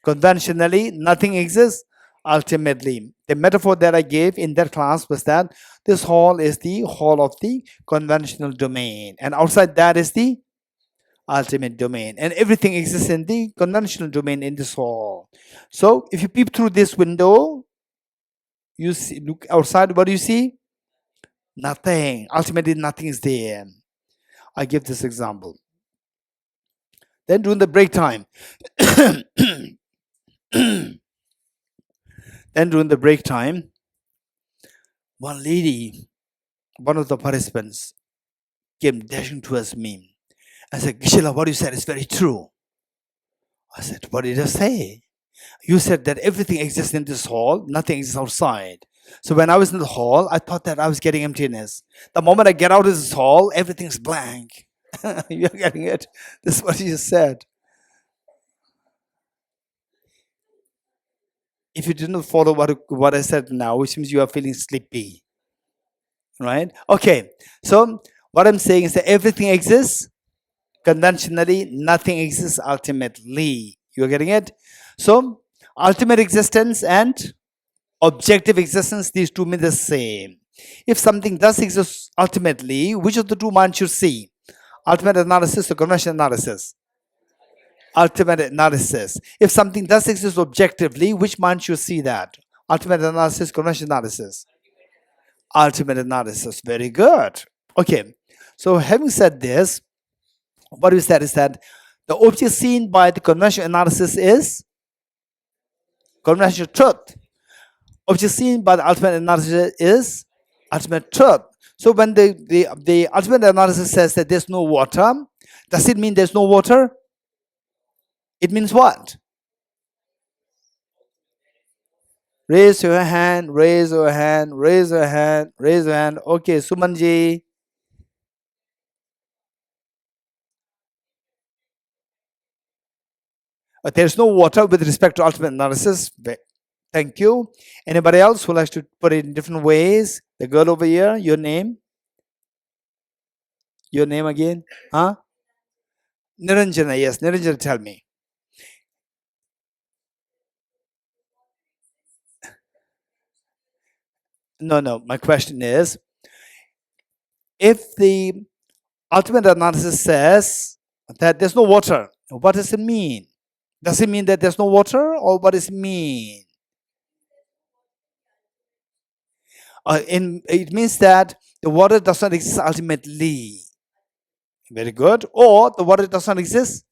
Conventionally, nothing exists ultimately. The metaphor that I gave in that class was that this hall is the hall of the conventional domain, and outside that is the ultimate domain, and everything exists in the conventional domain in this hall. So if you peep through this window, you see, look outside, what do you see? Nothing. Ultimately, nothing is there. I give this example. Then during the break time, one lady, one of the participants, came dashing towards me. I said, Gishila, what you said is very true. I said, what did I say? You said that everything exists in this hall, nothing exists outside. So when I was in the hall, I thought that I was getting emptiness. The moment I get out of this hall, everything's blank. You're getting it? This is what you said. If you didn't follow what I said now, which means you are feeling sleepy. Right? Okay. So what I'm saying is that everything exists conventionally, nothing exists ultimately. You're getting it? So ultimate existence and objective existence, these two mean the same. If something does exist ultimately, which of the two minds should see? Ultimate analysis or conventional analysis? Ultimate analysis. If something does exist objectively, which mind should see that? Ultimate analysis, conventional analysis? Ultimate analysis. Very good. Okay. So having said this, what we said is that the object seen by the conventional analysis is conventional truth. Object seen by the ultimate analysis is ultimate truth. So when the ultimate analysis says that there's no water, does it mean there's no water? It means what? Raise your hand, raise your hand, raise your hand, raise your hand. Okay, Sumanji. There's no water with respect to ultimate analysis. Thank you. Anybody else who likes to put it in different ways? The girl over here, your name? Your name again? Huh? Niranjana, yes. Niranjana, tell me. No. My question is, if the ultimate analysis says that there's no water, what does it mean? Does it mean that there's no water, or what does it mean? It means that the water does not exist ultimately. Very good. Or the water does not exist.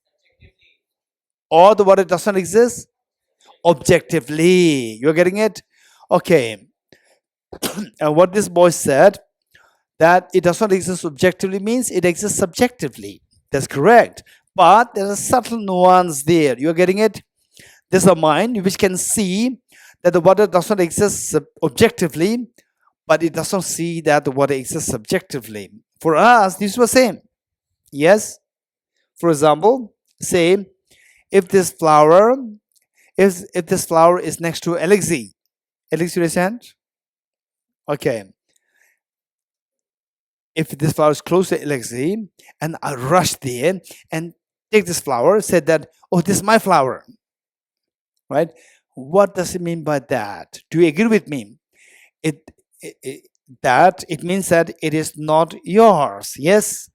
Or the water does not exist objectively. You're getting it? Okay. And what this boy said, that it does not exist objectively, means it exists subjectively. That's correct. But there's a subtle nuance there. You're getting it? There's a mind which can see that the water does not exist objectively, but it does not see that the water exists subjectively. For us, this was same. Yes? For example, say if this flower is next to Alexei. Alexei, raise your hand. Okay. If this flower is close to Alexei, and I rush there and take this flower, said that, oh, this is my flower. Right? What does it mean by that? Do you agree with me? It means that it is not yours. Yes?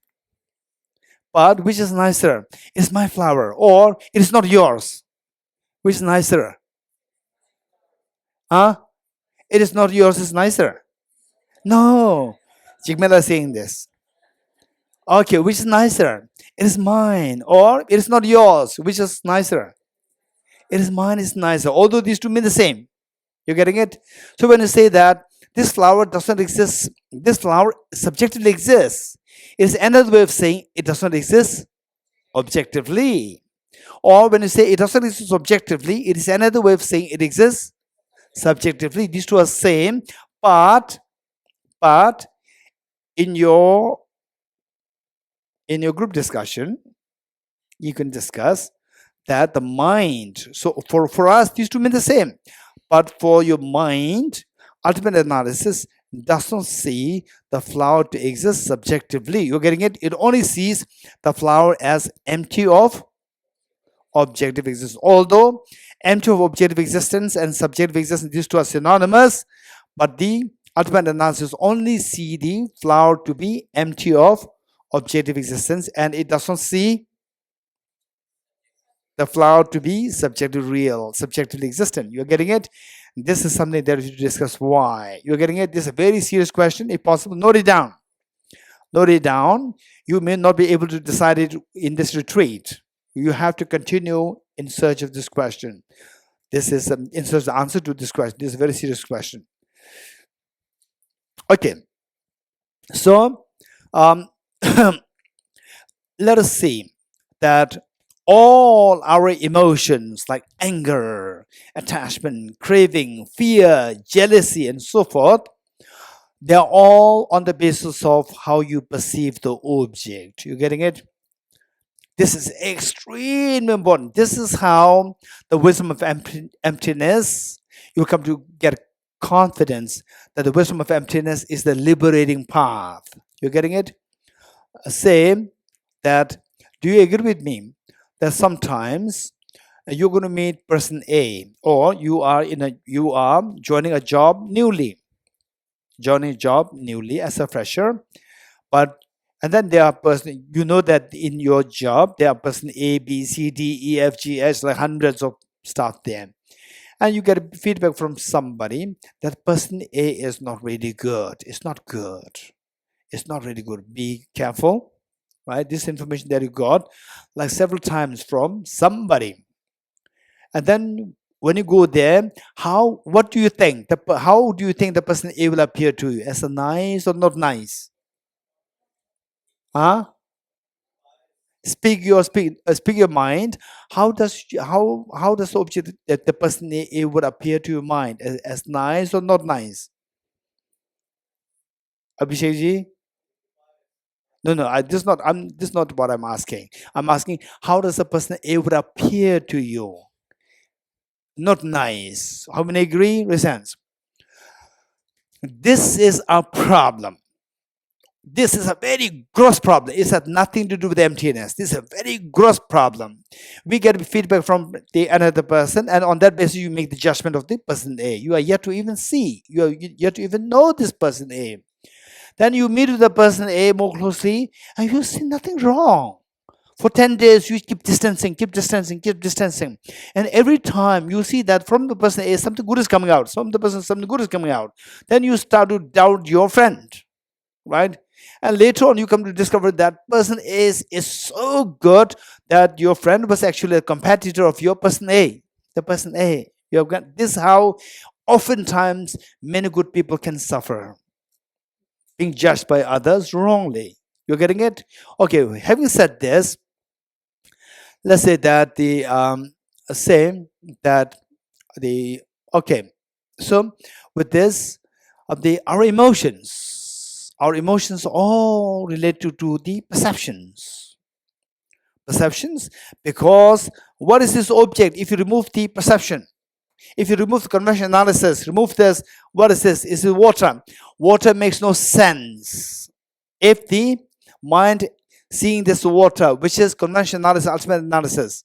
But which is nicer? It's my flower, or it is not yours. Which is nicer? Huh? It is not yours, it's nicer. No. Jigmela is saying this. Okay, which is nicer? It is mine, or it is not yours. Which is nicer? It is mine, is nicer. Although these two mean the same. You're getting it? So when you say that this flower does not exist, this flower subjectively exists, it is another way of saying it does not exist objectively. Or when you say it does not exist objectively, it is another way of saying it exists subjectively. These two are same, but in your group discussion, you can discuss that the mind. So for us, these two mean the same, but for your mind, ultimate analysis does not see the flower to exist subjectively. You're getting it? It only sees the flower as empty of objective existence. Although Empty of objective existence and subjective existence, these two are synonymous, but the ultimate analysis only see the flower to be empty of objective existence, and it does not see the flower to be subjectively real, subjectively existent. You're getting it? This is something that we should discuss why. You're getting it? This is a very serious question. If possible, note it down. Note it down. You may not be able to decide it in this retreat. You have to continue in search of this question. This is in search of the answer to this question. This is a very serious question. Okay. So, let us see that all our emotions like anger, attachment, craving, fear, jealousy, and so forth, they are all on the basis of how you perceive the object. You getting it? This is extremely important. This is how the wisdom of emptiness, you come to get confidence that the wisdom of emptiness is the liberating path. You're getting it? Say that, do you agree with me that sometimes you're going to meet person A, or you are joining a job newly, as a fresher, and then there are person, you know that in your job there are person A, B, C, D, E, F, G, H, like hundreds of staff there, and you get feedback from somebody that person A is not really good. It's not good. It's not really good. Be careful, right? This information that you got like several times from somebody, and then when you go there, what do you think? How do you think the person A will appear to you? As a nice or not nice? Huh? Speak your mind. How does the object that the person A would appear to your mind? As nice or not nice? Abhishek ji? No. This is not what I'm asking. I'm asking, how does the person A would appear to you? Not nice. How many agree? Resents. This is a problem. This is a very gross problem. It has nothing to do with emptiness. This is a very gross problem. We get feedback from the another person, and on that basis, you make the judgment of the person A. You are yet to even see. You are yet to even know this person A. Then you meet with the person A more closely, and you see nothing wrong. For 10 days, you keep distancing. And every time you see that from the person A, something good is coming out. From the person, something good is coming out. Then you start to doubt your friend, right? And later on, you come to discover that person is so good that your friend was actually a competitor of your person A. The person A. You have got this is how oftentimes many good people can suffer, being judged by others wrongly. You're getting it? Okay, having said this, let's say that okay. So with this, our emotions all relate to the perceptions, because what is this object? If you remove the perception, if you remove the conventional analysis, remove this, what is this? Is it water? Water makes no sense if the mind seeing this water, which is conventional analysis, ultimate analysis.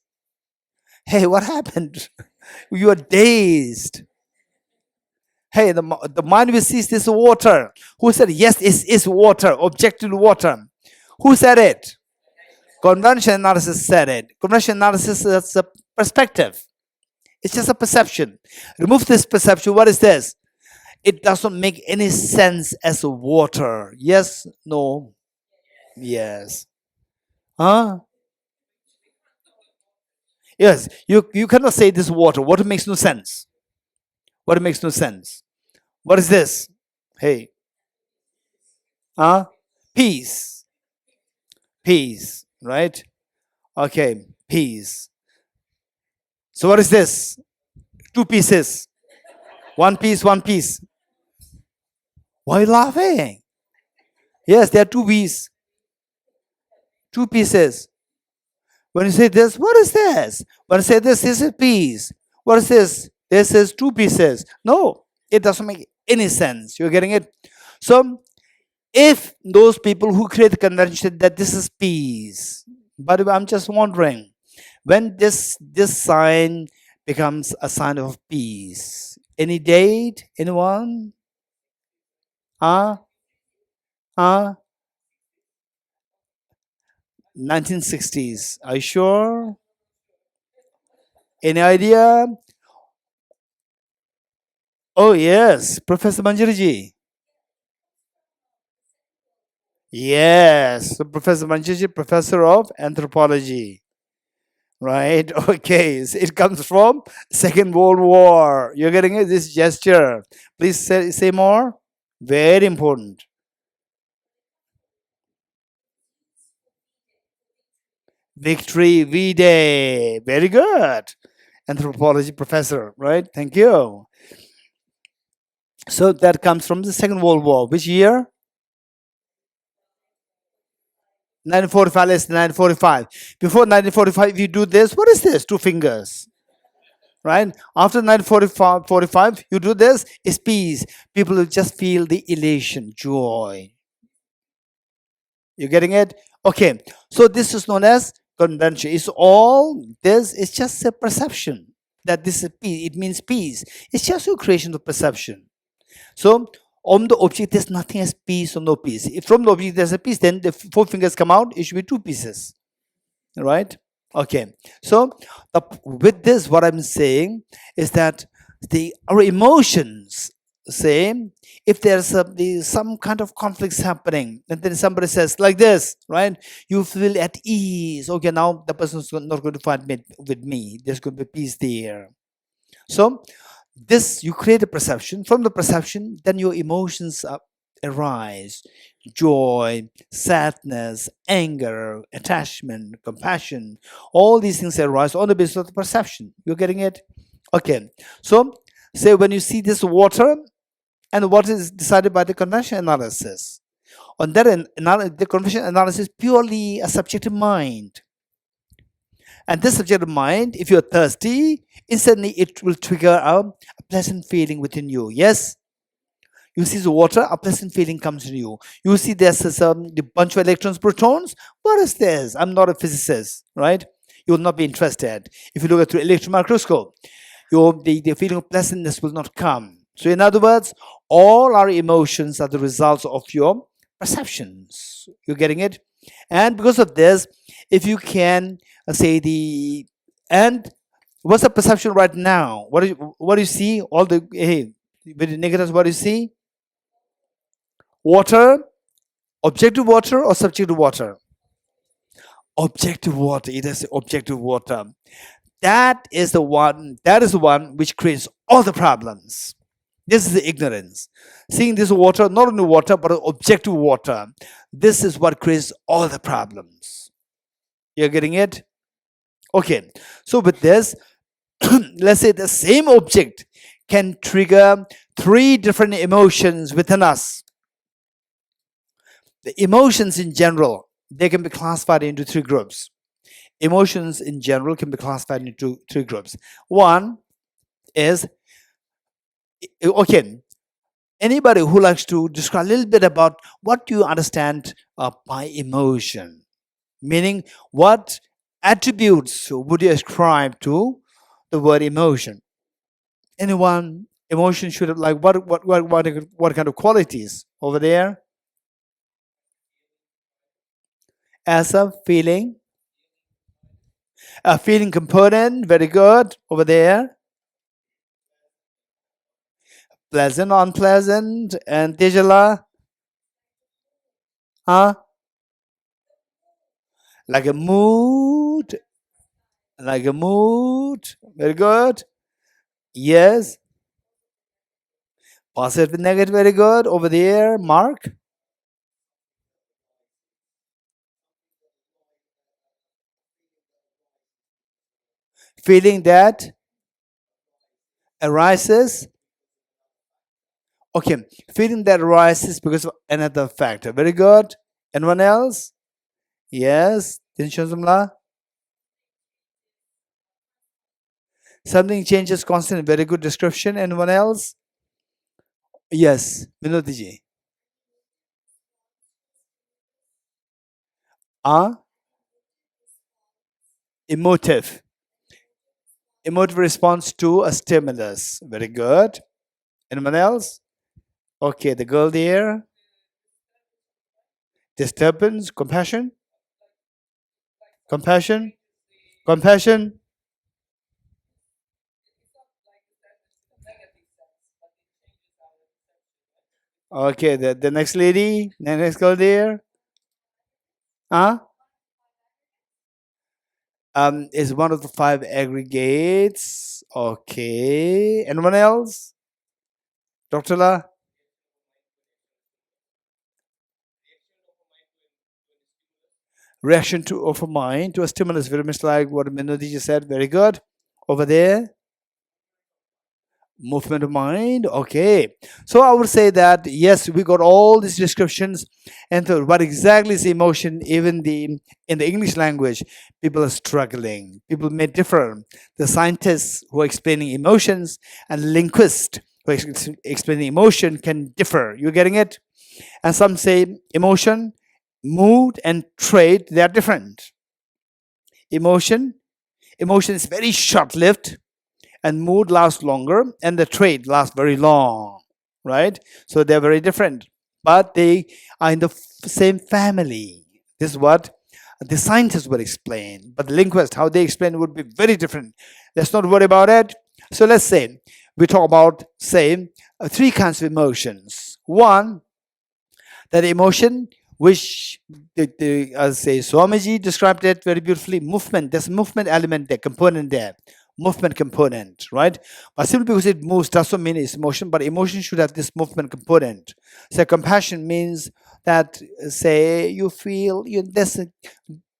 Hey, what happened? You are dazed. Hey, the mind will see this water. Who said yes, it's water, objective water? Who said it? Conventional analysis said it. Conventional analysis is a perspective. It's just a perception. Remove this perception. What is this? It doesn't make any sense as water. Yes, no, yes. Huh? Yes, you cannot say this water. Water makes no sense. Water makes no sense. What is this? Hey. Huh? Peace. Peace, right? Okay, peace. So what is this? Two pieces. One piece, one piece. Why are you laughing? Yes, there are two pieces. Two pieces. When you say this, what is this? When you say this is a piece. What is this? This is two pieces. No, it doesn't make any sense. You're getting it? So, if those people who create the convention that this is peace, but I'm just wondering, when this sign becomes a sign of peace. Any date? Anyone? Ah, 1960s. Are you sure? Any idea? Oh yes, Professor Manjuriji. Yes, so Professor Manjuriji, professor of anthropology. Right? Okay, so it comes from Second World War. You're getting it? This gesture. Please say more. Very important. Victory V-Day. Very good. Anthropology professor, right? Thank you. So that comes from the Second World War. Which year? 1945. Let's 1945. Before 1945, you do this. What is this? Two fingers. Right? After 1945, you do this. It's peace. People will just feel the elation, joy. You getting it? Okay. So this is known as convention. It's all this. It's just a perception that this is peace. It means peace. It's just a creation of perception. So on the object, there's nothing as peace or no peace. If from the object there's a peace, then the four fingers come out. It should be two pieces, right? Okay. So with this, what I'm saying is that our emotions say if there's some kind of conflicts happening, and then somebody says like this, right? You feel at ease. Okay, now the person's not going to fight with me. There's going to be peace there. So this, you create a perception. From the perception, then your emotions arise: joy, sadness, anger, attachment, compassion. All these things arise on the basis of the perception. You're getting it? Okay. So say when you see this water, and what is decided by the convention analysis, on that the convention analysis purely a subjective mind. And this subjective mind, if you're thirsty, instantly it will trigger a pleasant feeling within you. Yes? You see the water, a pleasant feeling comes to you. You see there's the bunch of electrons, protons. What is this? I'm not a physicist, right? You will not be interested. If you look at through electron microscope, the feeling of pleasantness will not come. So in other words, all our emotions are the results of your perceptions. You're getting it? And because of this, if you can say and what's the perception right now? What do you see? All the with the negatives, what do you see? Water, objective water or subjective water? Objective water. It is objective water. That is the one. That is the one which creates all the problems. This is the ignorance. Seeing this water, not only water, but objective water. This is what creates all the problems. You're getting it? Okay. So with this, let's say the same object can trigger three different emotions within us. The emotions in general, they can be classified into three groups. Emotions in general can be classified into three groups. One is, okay, anybody who likes to describe a little bit about what do you understand by emotion? Meaning, what attributes would you ascribe to the word emotion? Anyone? Emotion should have like what kind of qualities over there? As a feeling component, very good over there. Pleasant, unpleasant, and Tejala, huh? Like a mood, like a mood. Very good. Yes. Positive, negative, very good. Over there, Mark. Feeling that arises. Okay, feeling that arises because of another factor. Very good. Anyone else? Yes. Dinshonsamla. Something changes constantly. Very good description. Anyone else? Yes. Vinodiji. Emotive. Emotive response to a stimulus. Very good. Anyone else? Okay, the girl there. Disturbance, compassion, compassion, compassion. Okay, the next lady, the next girl there. Huh? Is one of the five aggregates. Okay. Anyone else? Dr. La? Reaction to of a mind to a stimulus, very much like what Minodi just said. Very good. Over there. Movement of mind. Okay, so I would say that yes, we got all these descriptions, and what exactly is emotion? Even in the English language, people are struggling. People may differ. The scientists who are explaining emotions and linguists who are explaining emotion can differ. You're getting it? And some say emotion, mood, and trait, they are different. Emotion is very short-lived, and mood lasts longer, and the trait lasts very long, right? So they're very different, but they are in the same family. This is what the scientists will explain, but the linguists, how they explain, would be very different. Let's not worry about it. So let's say we talk about, say, three kinds of emotions. One, that emotion which as say Swamiji described it very beautifully, movement. There's movement element there, component there, movement component, right? But simply because it moves doesn't mean it's emotion, but emotion should have this movement component. So compassion means that, say, you feel you this.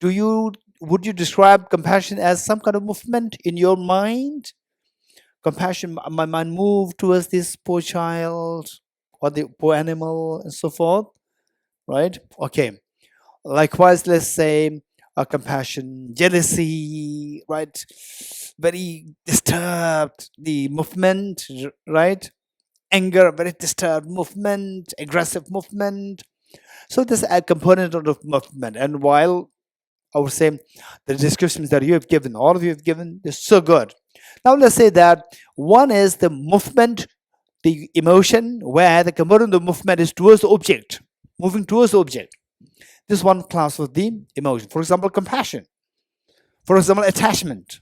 Do you would you describe compassion as some kind of movement in your mind? Compassion, my mind moved towards this poor child or the poor animal and so forth, right? Okay. Likewise, let's say compassion, jealousy, right? Very disturbed, the movement, right? Anger, very disturbed movement, aggressive movement. So this is a component of the movement. And while I would say the descriptions that you have given, all of you have given, they're so good. Now let's say that one is the movement, the emotion, where the component of the movement is towards the object, moving towards the object. This is one class of the emotion. For example, compassion. For example, attachment.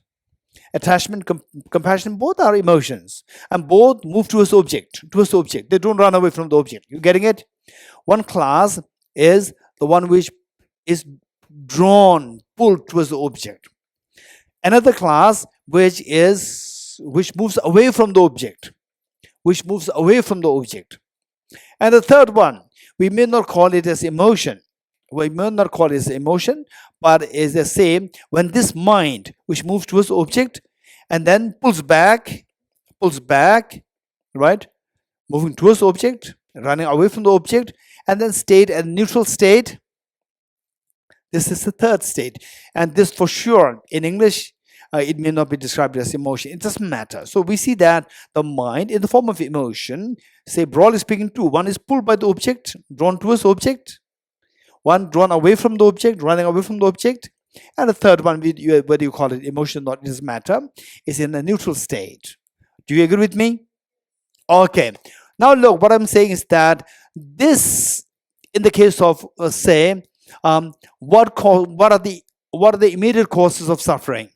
Attachment, compassion, both are emotions, and both move towards the object. Towards the object. They don't run away from the object. You getting it? One class is the one which is drawn, pulled towards the object. Another class which moves away from the object, which moves away from the object. And the third one, we may not call it as emotion. We may not call it as emotion, but is the same when this mind, which moves towards the object and then pulls back, right? Moving towards the object, running away from the object, and then stayed at neutral state. This is the third state. And this for sure, in English, it may not be described as emotion. It doesn't matter. So we see that the mind in the form of emotion, say broadly speaking, two. One is pulled by the object, drawn towards the object. One drawn away from the object, running away from the object. And the third one, whether you call it emotion or it doesn't matter, is in a neutral state. Do you agree with me? Okay. Now look, what I'm saying is that this, in the case of say, what are the immediate causes of suffering?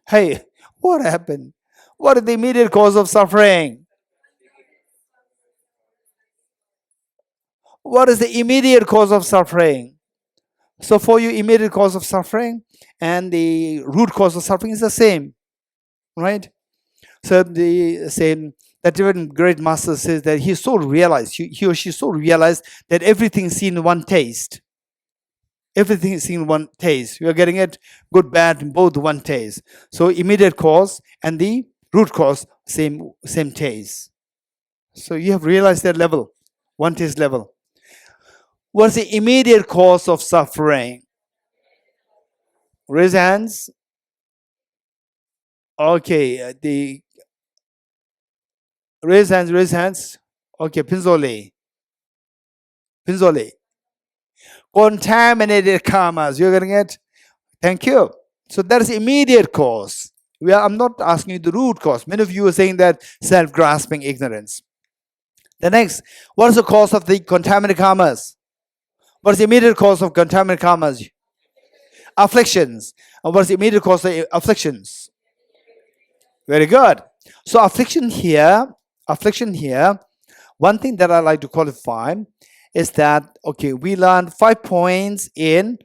Hey, what happened? What is the immediate cause of suffering? What is the immediate cause of suffering? So for you, immediate cause of suffering and the root cause of suffering is the same, right? So the same that even great master says that he so realized, he or she so realized that everything is seen in one taste. Everything is seen in one taste. You are getting it, good, bad, both one taste. So immediate cause and the root cause, same taste. So you have realized that level, one taste level. What's the immediate cause of suffering? Raise hands. Okay, the raise hands. Okay, Pinzoli. Contaminated karmas. You're getting it? Thank you. So that is immediate cause. I'm not asking you the root cause. Many of you are saying that self-grasping ignorance. The next, what is the cause of the contaminated karmas? What is the immediate cause of contaminated karmas? Afflictions. And what is the immediate cause of afflictions? Very good. So affliction here, one thing that I like to qualify is that, okay, we learned 5 points in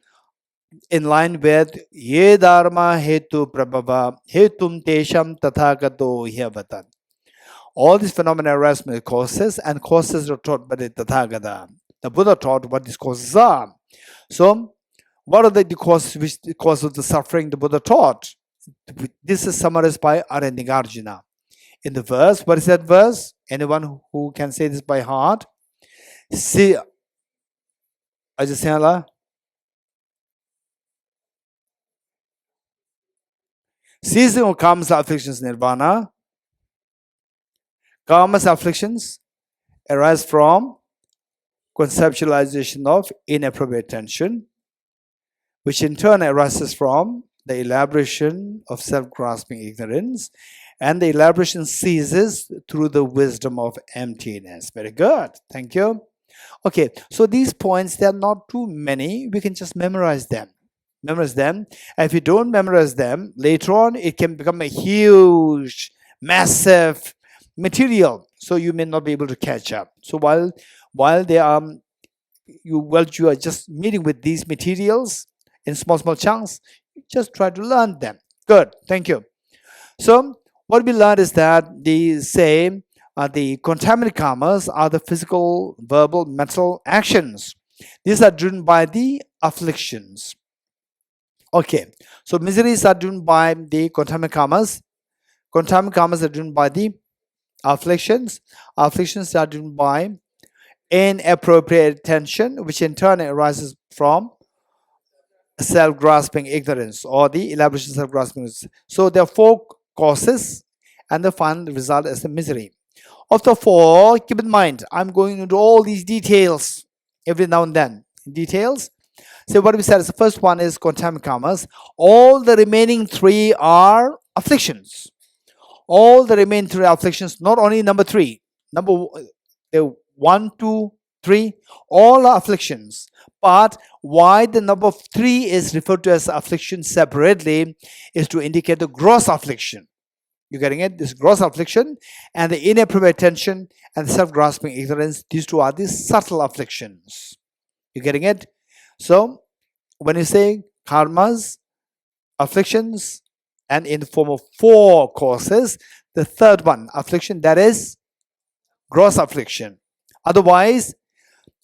line with ye dharma hetu prabhava hetum tesham tathagato hyavatan. All these phenomena arise from the causes, and causes are taught by the Tathagata. The Buddha taught what these causes are. So, what are the causes which the cause of the suffering the Buddha taught? This is summarized by Aranyagārjuna. In the verse, what is that verse? Anyone who can say this by heart? See, Ajasala. Ceasing of karma's afflictions, nirvana. Karma's afflictions arise from conceptualization of inappropriate attention, which in turn arises from the elaboration of self-grasping ignorance, and the elaboration ceases through the wisdom of emptiness. Very good. Thank you. Okay, so these points, they are not too many. We can just memorize them. Memorize them. And if you don't memorize them, later on, it can become a huge, massive material. So you may not be able to catch up. So while they are, you are just meeting with these materials in small chunks, just try to learn them. Good. Thank you. So what we learned is that the contaminated karmas are the physical, verbal, mental actions. These are driven by the afflictions. Okay, so miseries are driven by the contaminated karmas. Contaminated karmas are driven by the afflictions. Afflictions are driven by inappropriate attention, which in turn arises from self-grasping ignorance or the elaboration of self-grasping. So there are 4 causes, and the final result is the misery. Of the 4, keep in mind, I'm going into all these details every now and then. Details. So what we said is the first one is contaminated karmas. All the remaining 3 are afflictions. All the remaining 3 afflictions, not only number 3. Number 1, 2, 3, all are afflictions. But why the number 3 is referred to as affliction separately is to indicate the gross affliction. You're getting it? This gross affliction and the inappropriate attention and self-grasping ignorance, these 2 are the subtle afflictions. You're getting it? So when you say karmas, afflictions, and in the form of 4 causes, the third one, affliction, that is gross affliction. Otherwise,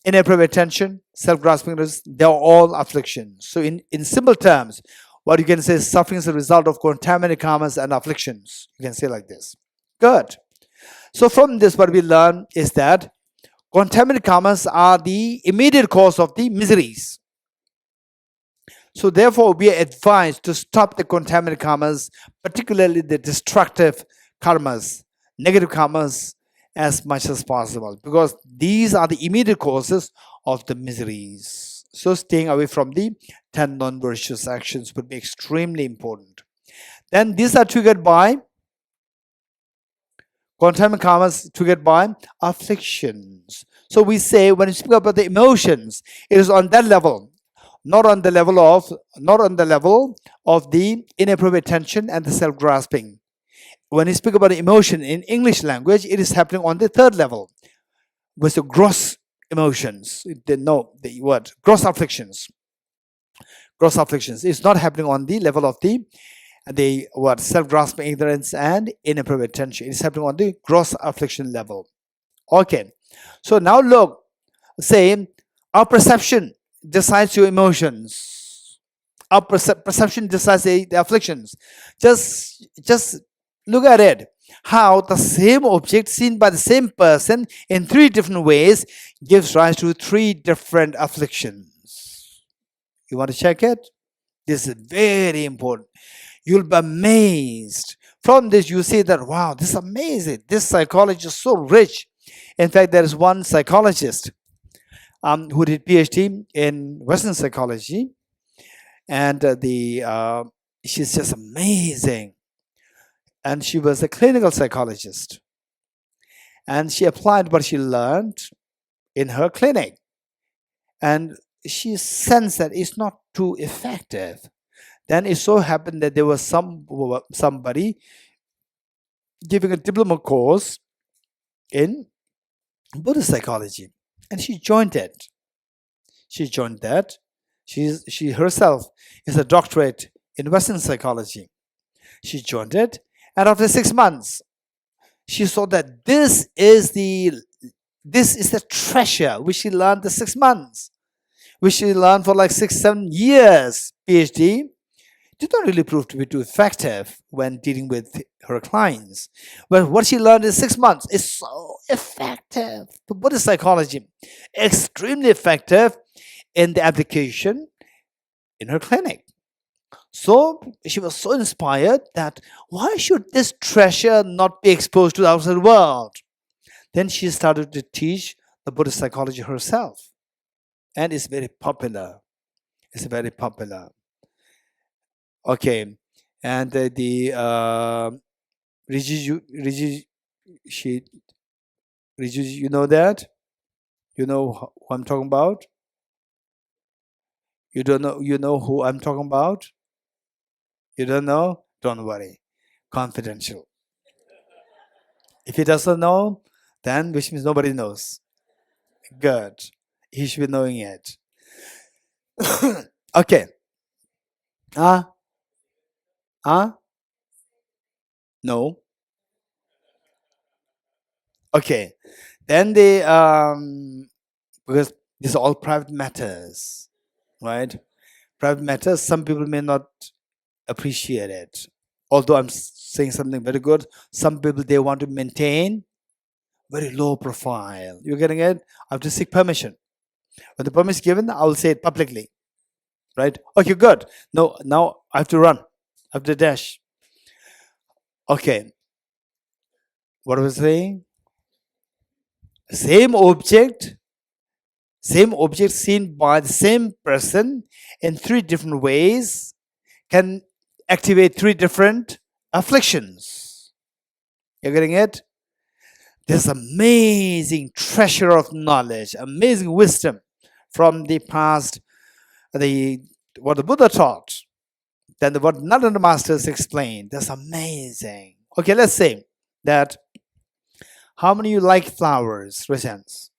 inappropriate attention, self-grasping, they are all afflictions. So in simple terms, what you can say is suffering is a result of contaminated karmas and afflictions. You can say like this. Good. So from this, what we learn is that contaminated karmas are the immediate cause of the miseries. So therefore, we are advised to stop the contaminated karmas, particularly the destructive karmas, negative karmas, as much as possible, because these are the immediate causes of the miseries. So staying away from the 10 non-virtuous actions would be extremely important. Then these are triggered by contaminated karmas, triggered by afflictions. So we say when we speak about the emotions, it is on that level, not on the level of the inappropriate attention and the self-grasping. When you speak about emotion in English language, it is happening on the 3rd level with the gross emotions. The word gross afflictions. Gross afflictions is not happening on the level of the self-grasping ignorance and inappropriate attention. It is happening on the gross affliction level. Okay, so now look, say our perception decides your emotions. Our perception decides the afflictions. Just look at it. How the same object seen by the same person in 3 different ways gives rise to 3 different afflictions. You want to check it? This is very important. You'll be amazed. From this, you see that, wow, this is amazing. This psychology is so rich. In fact, there is one psychologist who did PhD in Western psychology, and she's just amazing. and she was a clinical psychologist. And she applied what she learned in her clinic. And she sensed that it's not too effective. Then it so happened that there was somebody giving a diploma course in Buddhist psychology, and she joined it. She joined that. She herself is a doctorate in Western psychology. She joined it, and after 6 months, she saw that this is the treasure which she learned the 6 months, which she learned for like 6-7 years PhD. Did not really prove to be too effective when dealing with her clients. But what she learned in 6 months is so effective. The Buddhist psychology, extremely effective in the application in her clinic. So she was so inspired that why should this treasure not be exposed to the outside world? Then she started to teach the Buddhist psychology herself. And it's very popular. It's very popular. Okay, and you know that? You know who I'm talking about? You don't know? You know who I'm talking about? You don't know? Don't worry. Confidential. If he doesn't know, then which means nobody knows. Good. He should be knowing it. Okay. No. Okay. Then because these are all private matters, right? Private matters, some people may not appreciate it. Although I'm saying something very good, some people, they want to maintain very low profile. You're getting it? I have to seek permission. When the permission is given, I will say it publicly. Right? Okay, good. No, now I have to run. I have to dash. Okay. What was I saying? Same object seen by the same person in 3 different ways can activate 3 different afflictions. You're getting it? There's amazing treasure of knowledge, amazing wisdom from the past, what the Buddha taught, then what none of the masters explained. That's amazing. Okay, let's say that how many you like flowers? Raise hands.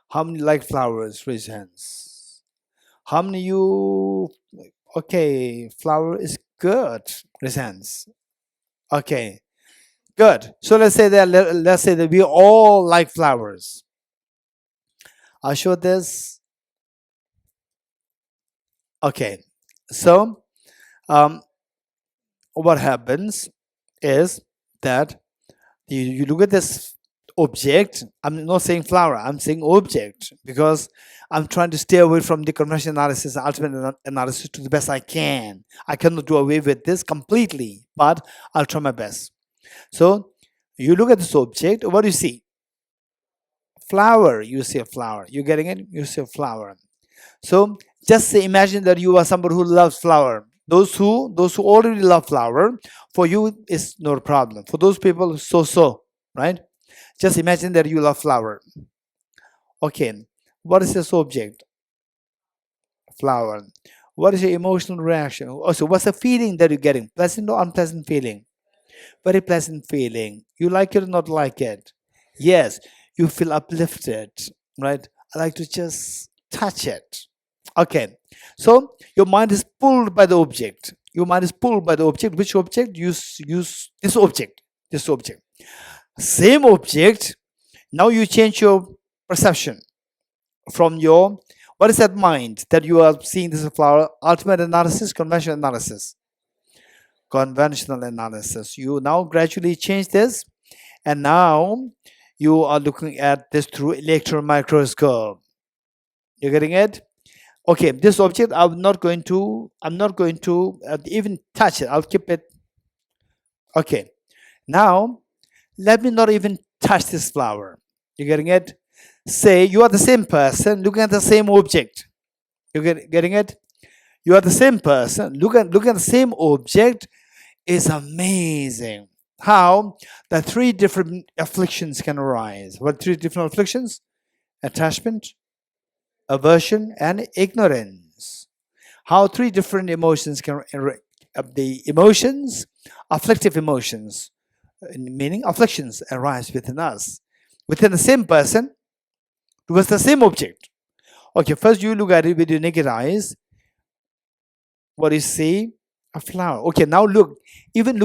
How many like flowers? Raise hands. How many you? Okay, flower is good. Raise hands. Okay, good. So let's say that we all like flowers. I'll show this. Okay, so what happens is that you look at this object. I'm not saying flower, I'm saying object, because I'm trying to stay away from the conventional analysis, ultimate analysis to the best I can. I cannot do away with this completely, but I'll try my best. So you look at this object, what do you see? Flower. You see a flower. You getting it? You see a flower. So just imagine that you are somebody who loves flower. Those who already love flower, for you it's not a problem. For those people, so, right? Just imagine that you love flower. Okay, what is this object? Flower. What is your emotional reaction? Also, what's the feeling that you're getting? Pleasant or unpleasant feeling? Very pleasant feeling. You like it or not like it? Yes, you feel uplifted, right? I like to just touch it. Okay, so your mind is pulled by the object. Your mind is pulled by the object. Which object? Use this object. This object. Same object. Now you change your perception from your, what is that mind that you are seeing this flower? Ultimate analysis, conventional analysis. Conventional analysis. You now gradually change this, and now you are looking at this through electron microscope. You're getting it? Okay, this object I'm not going to even touch it. I'll keep it. Okay, now let me not even touch this flower. You're getting it? Say you are the same person looking at the same object. You're getting it? You are the same person looking at the same object. Is amazing. how the three different afflictions can arise. What three different afflictions? Attachment, aversion, and ignorance. How three different emotions can, the emotions, afflictive emotions, meaning afflictions, arise within us, within the same person, towards the same object. Okay, first you look at it with your naked eyes. What you see? A flower. Okay, now look. Even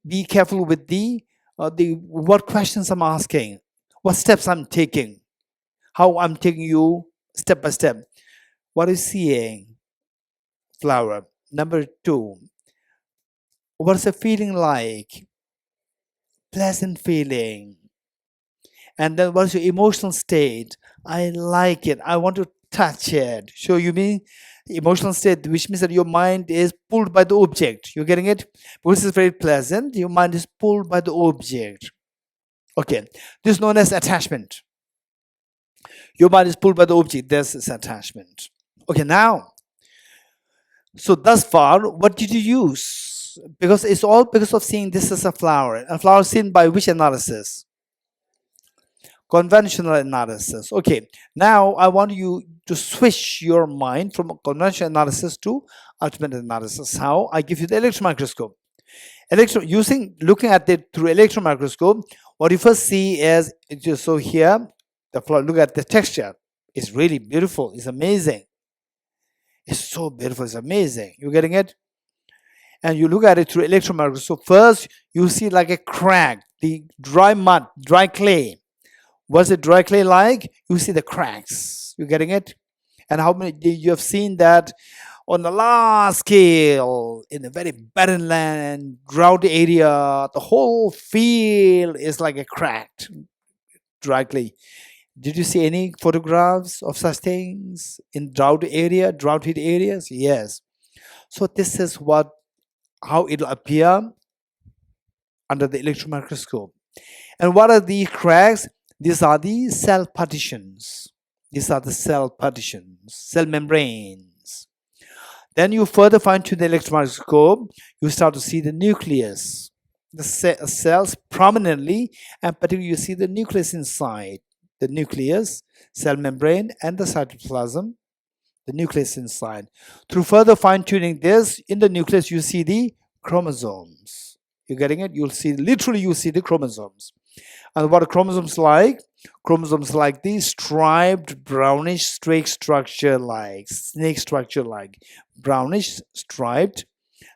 be careful with the what questions I'm asking, what steps I'm taking, how I'm taking you step by step. What is seeing? Flower. Number two, what's the feeling like? Pleasant feeling. And then what's your emotional state? I like it. I want to touch it. So you mean emotional state, which means that your mind is pulled by the object. You're getting it? Because it's very pleasant, your mind is pulled by the object. Okay. This is known as attachment. Your mind is pulled by the object. This is attachment. Okay, now, so thus far, what did you use? Because it's all because of seeing this as a flower. A flower seen by which analysis? Conventional analysis. Okay, now I want you to switch your mind from conventional analysis to ultimate analysis. How? I give you the electron microscope. Looking at it through electron microscope, what you first see is, so here, the flower, look at the texture. It's really beautiful. It's amazing. It's so beautiful. It's amazing. You getting it? And you look at it through electron microscope. First, you see like a crack, the dry mud, dry clay. What's the dry clay like? You see the cracks. You getting it? And how many you have seen that on the large scale in a very barren land, drought area, the whole field is like a cracked dry clay. Did you see any photographs of such things in drought hit areas? Yes. So this is how it'll appear under the electron microscope. And what are these cracks? These are the cell partitions. These are the cell partitions, cell membranes. Then you further fine tune the electron microscope, you start to see the nucleus, the cells prominently, and particularly you see the nucleus inside. The nucleus, cell membrane, and the cytoplasm, the nucleus inside. Through further fine tuning this, in the nucleus you see the chromosomes. You're getting it? You'll see the chromosomes. And what are chromosomes like? Chromosomes like the striped brownish streak structure like, snake structure like, brownish striped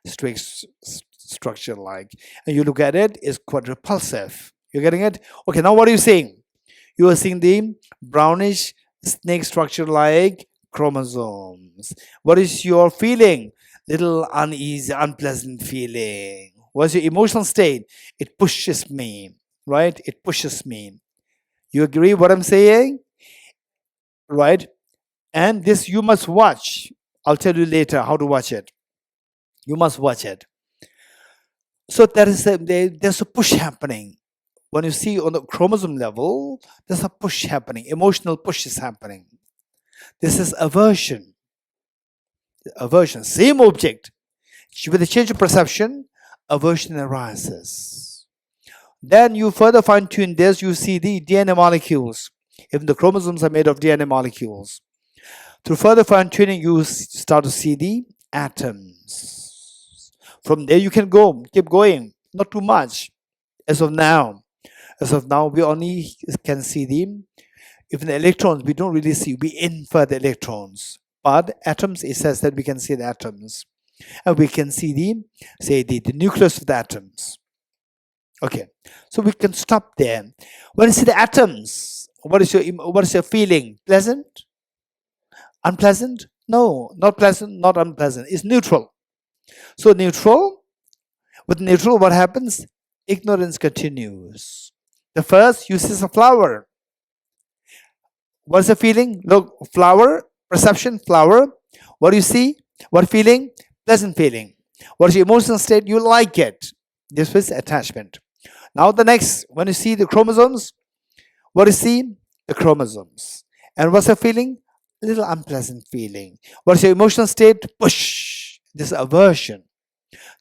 streak structure like. And you look at it, it's quite repulsive. You're getting it? Okay, now what are you seeing? You are seeing the brownish snake structure like chromosomes. What is your feeling? Little uneasy, unpleasant feeling. What's your emotional state? It pushes me. Right? It pushes me. You agree what I'm saying? Right? And this you must watch. I'll tell you later how to watch it. You must watch it. So there's a push happening. When you see on the chromosome level, there's a push happening. Emotional push is happening. This is aversion. Aversion. Same object. With a change of perception, aversion arises. Then you further fine tune this, you see the DNA molecules. Even the chromosomes are made of DNA molecules. Through further fine tuning, you start to see the atoms. From there you can keep going, not too much. As of now, we only can see even the electrons, we don't really see, we infer the electrons. But atoms, it says that we can see the atoms. And we can see the nucleus of the atoms. Okay, so we can stop there. When you see the atoms, what is your feeling? Pleasant? Unpleasant? No, not pleasant, not unpleasant. It's neutral. So with neutral, what happens? Ignorance continues. The first uses a flower. What's the feeling? Look, flower, perception, flower. What do you see? What feeling? Pleasant feeling. What is your emotional state? You like it. This is attachment. Now the next, when you see the chromosomes, what do you see? The chromosomes. And what's the feeling? A little unpleasant feeling. What's your emotional state? Push. This is aversion.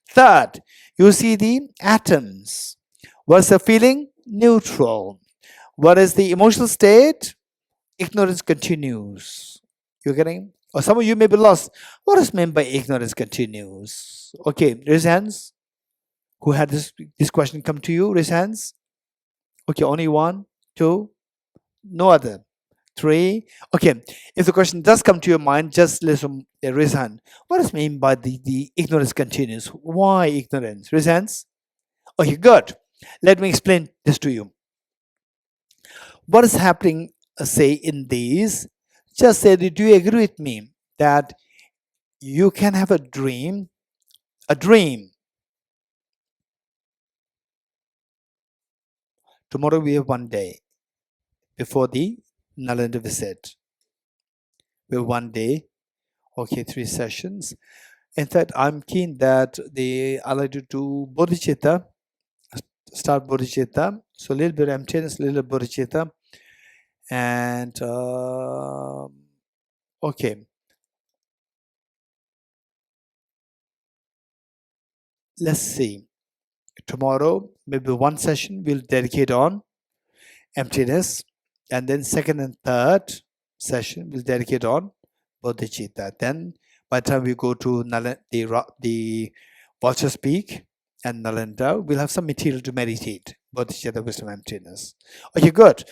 Third, You see the atoms. What's the feeling? Neutral. What is the emotional state? Ignorance continues. You're getting? Or some of you may be lost. What is meant by ignorance continues? Okay, raise hands. Who had this question come to you? Raise hands. Okay, only one, two, no other. Three. Okay, if the question does come to your mind, just listen, raise hand. What does mean by the ignorance continues? Why ignorance? Raise hands. Okay, good. Let me explain this to you. What is happening, say, in these? Just say, do you agree with me that you can have a dream? A dream. Tomorrow we have one day before the Nalanda visit. We have one day. Okay, 3 sessions. In fact, I'm keen that I like to do Bodhicitta, start Bodhicitta. So a little bit emptiness, a little Bodhicitta. And okay. Let's see. Tomorrow, maybe one session we'll dedicate on emptiness. And then second and third session we'll dedicate on Bodhicitta. Then by the time we go to the Vulture's Peak and Nalanda, we'll have some material to meditate. Bodhicitta, wisdom, emptiness. Okay, good.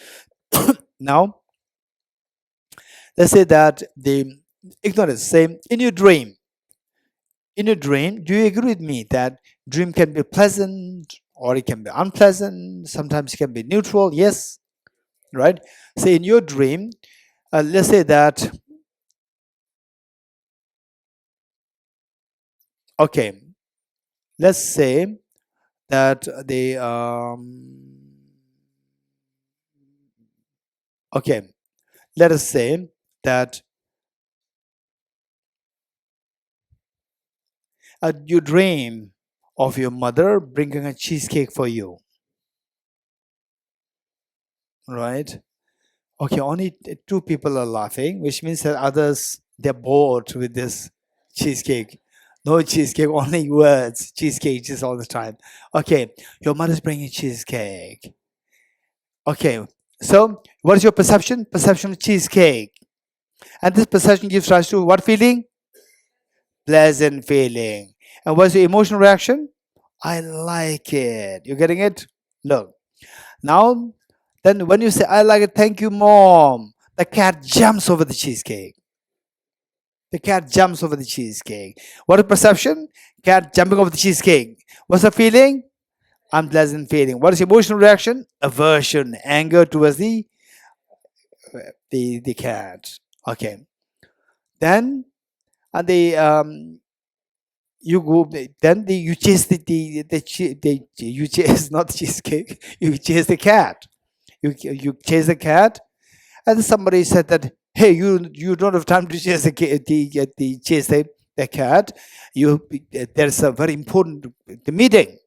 Now, let's say that the ignorance, say, in your dream, do you agree with me that dream can be pleasant or it can be unpleasant? Sometimes it can be neutral. Yes, right? Say in your dream, let's say that, okay, let's say that okay, let us say that you dream of your mother bringing a cheesecake for you, right? Okay, only 2 people are laughing, which means that others, they're bored with this cheesecake. No cheesecake, only words. Cheesecake just all the time. Okay, your mother's bringing cheesecake. Okay, so what is your perception? Perception of cheesecake. And this perception gives rise to what feeling? Pleasant feeling. And what's your emotional reaction? I like it. You getting it? Look. Now, then when you say, I like it, thank you, mom, the cat jumps over the cheesecake. The cat jumps over the cheesecake. What is perception? Cat jumping over the cheesecake. What's the feeling? Unpleasant feeling. What is emotional reaction? Aversion, anger towards the cat. Okay. Then you go. Then you chase you chase not the cheesecake. You chase the cat. You chase the cat, and somebody said that, hey, you don't have time to chase chase the cat. There's a very important the meeting.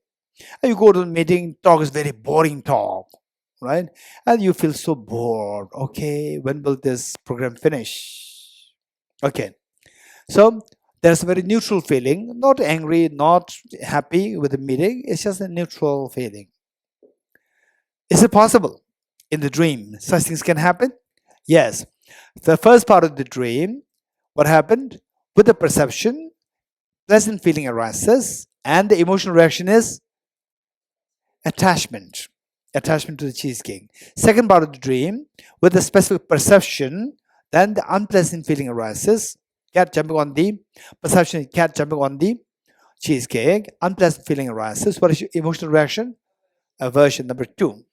And you go to the meeting, talk is very boring talk, right? And you feel so bored. Okay, when will this program finish? Okay, so there's a very neutral feeling, not angry, not happy with the meeting. It's just a neutral feeling. Is it possible in the dream such things can happen? Yes. The first part of the dream, what happened? With the perception, pleasant feeling arises, and the emotional reaction is attachment. Attachment to the cheesecake. Second part of the dream, with the specific perception, then the unpleasant feeling arises. Cat jumping on the perception, cat jumping on the cheesecake. Unpleasant feeling arises. What is your emotional reaction? Aversion, number 2.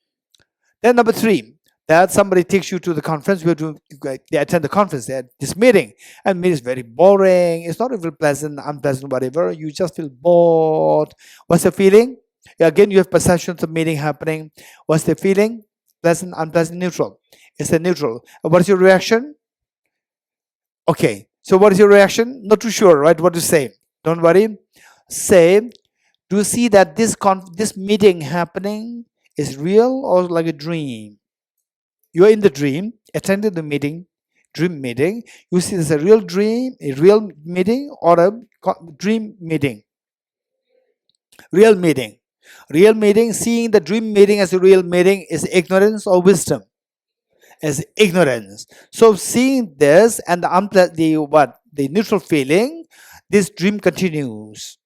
Then number 3, that somebody takes you to the conference. They attend the conference, this meeting, and meeting is very boring. It's not even pleasant, unpleasant, whatever. You just feel bored. What's the feeling? Again, you have perceptions of meeting happening. What's the feeling? Pleasant, unpleasant, neutral. It's a neutral. What is your reaction? Okay. So what is your reaction? Not too sure, right? What to say? Don't worry. Say, do you see that this meeting happening is real or like a dream? You are in the dream, attended the meeting, dream meeting. You see this a real dream, a real meeting, or a dream meeting? Real meaning. Real meaning, seeing the dream meaning as a real meaning is ignorance or wisdom? As ignorance. So seeing this and the neutral feeling, this dream continues.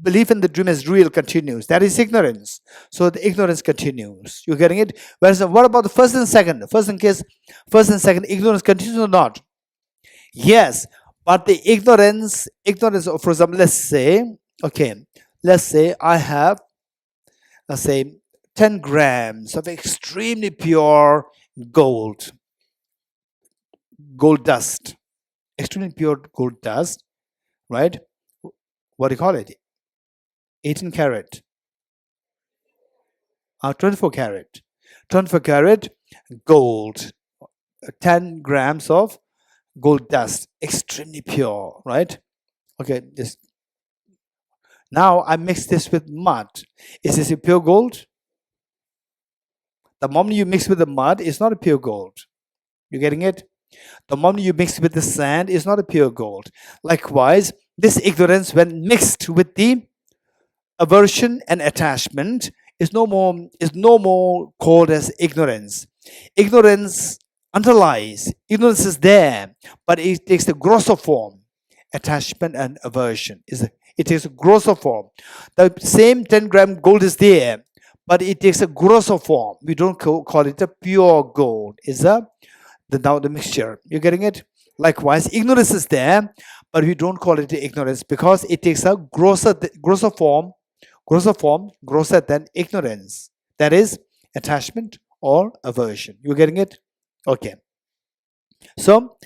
Belief in the dream as real continues. That is ignorance. So the ignorance continues. You're getting it? Whereas what about the first and second? First and second, ignorance continues or not? Yes, but the ignorance, for example, let's say I have, let's say, 10 grams of extremely pure gold dust, extremely pure gold dust, right? What do you call it? 18 karat, 24 karat, 24 karat gold, 10 grams of gold dust, extremely pure, right? Okay, this. Now I mix this with mud. Is this a pure gold? The moment you mix with the mud, it's not a pure gold. You getting it? The moment you mix with the sand, it's not a pure gold. Likewise, this ignorance, when mixed with the aversion and attachment, is no more called as ignorance. Ignorance underlies. Ignorance is there, but it takes the grosser form. Attachment and aversion it takes a grosser form. The same 10-gram gold is there, but it takes a grosser form. We don't call it a pure gold. It's the mixture. You're getting it? Likewise, ignorance is there, but we don't call it ignorance because it takes a grosser form, grosser than ignorance. That is attachment or aversion. You're getting it? Okay. So,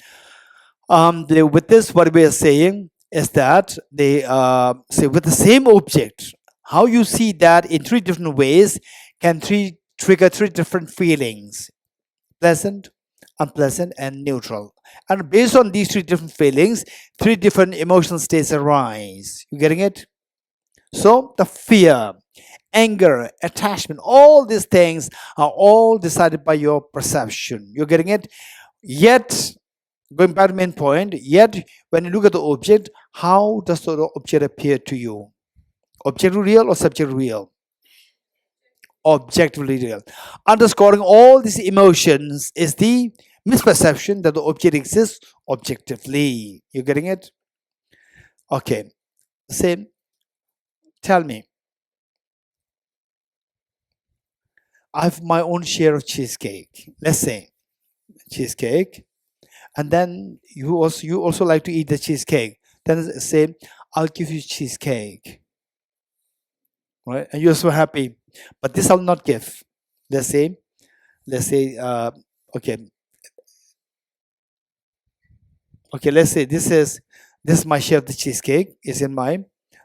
with this, what we are saying is that say with the same object, how you see that in 3 different ways can trigger 3 different feelings: pleasant, unpleasant, and neutral. And based on these 3 different feelings, 3 different emotional states arise. You getting it? So the fear, anger, attachment, all these things are all decided by your perception. You're getting it? Yet, going back to the main point, yet when you look at the object, how does the object appear to you? Objectively real or subjectively real? Objectively real. Underscoring all these emotions is the misperception that the object exists objectively. You getting it? Okay. Same. Tell me. I have my own share of cheesecake. Let's say cheesecake. And then you also like to eat the cheesecake. Then say, I'll give you cheesecake. Right? And you're so happy. But this I'll not give. Let's say, okay, let's say this is my share of the cheesecake is in my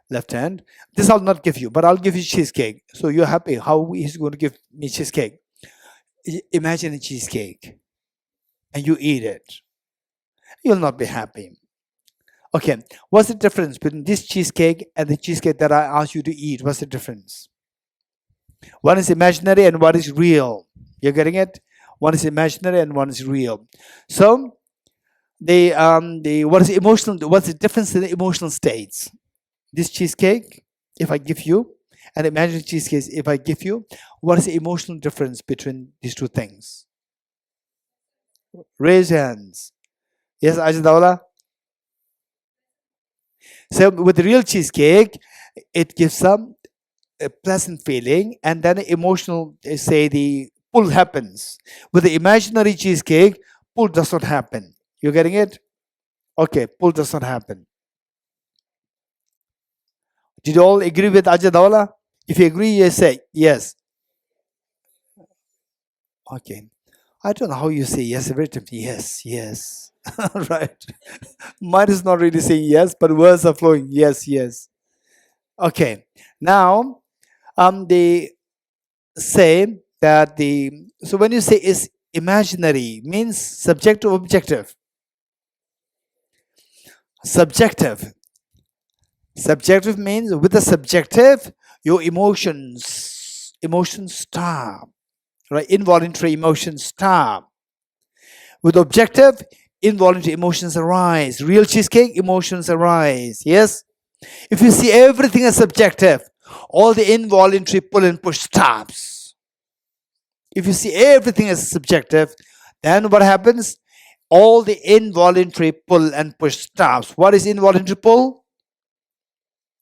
left hand. This I'll not give you, but I'll give you cheesecake. So you're happy. How he's going to give me cheesecake? Imagine a cheesecake and you eat it. You'll not be happy. Okay, what's the difference between this cheesecake and the cheesecake that I asked you to eat? What's the difference? One is imaginary and one is real. You're getting it? One is imaginary and one is real. So what is emotional? What's the difference in the emotional states? This cheesecake, if I give you, and imaginary cheesecake, if I give you, what is the emotional difference between these 2 things? Raise hands. Yes, Ajit. So with the real cheesecake, it gives some a pleasant feeling, and then emotional, say the pull happens. With the imaginary cheesecake, pull does not happen. You getting it? Okay, pull does not happen. Did you all agree with Ajit? If you agree, you say yes. Okay. I don't know how you say yes every time. Yes. Right. Mine is not really saying yes, but words are flowing. Yes. Okay. Now, they say that so when you say is imaginary, means subjective, objective. Subjective means with the subjective, your emotions stop, right? Involuntary emotions stop. With objective, involuntary emotions arise. Real cheesecake, emotions arise. Yes. If you see everything as subjective, all the involuntary pull and push stops. If you see everything as subjective, then what happens? All the involuntary pull and push stops. What is involuntary pull?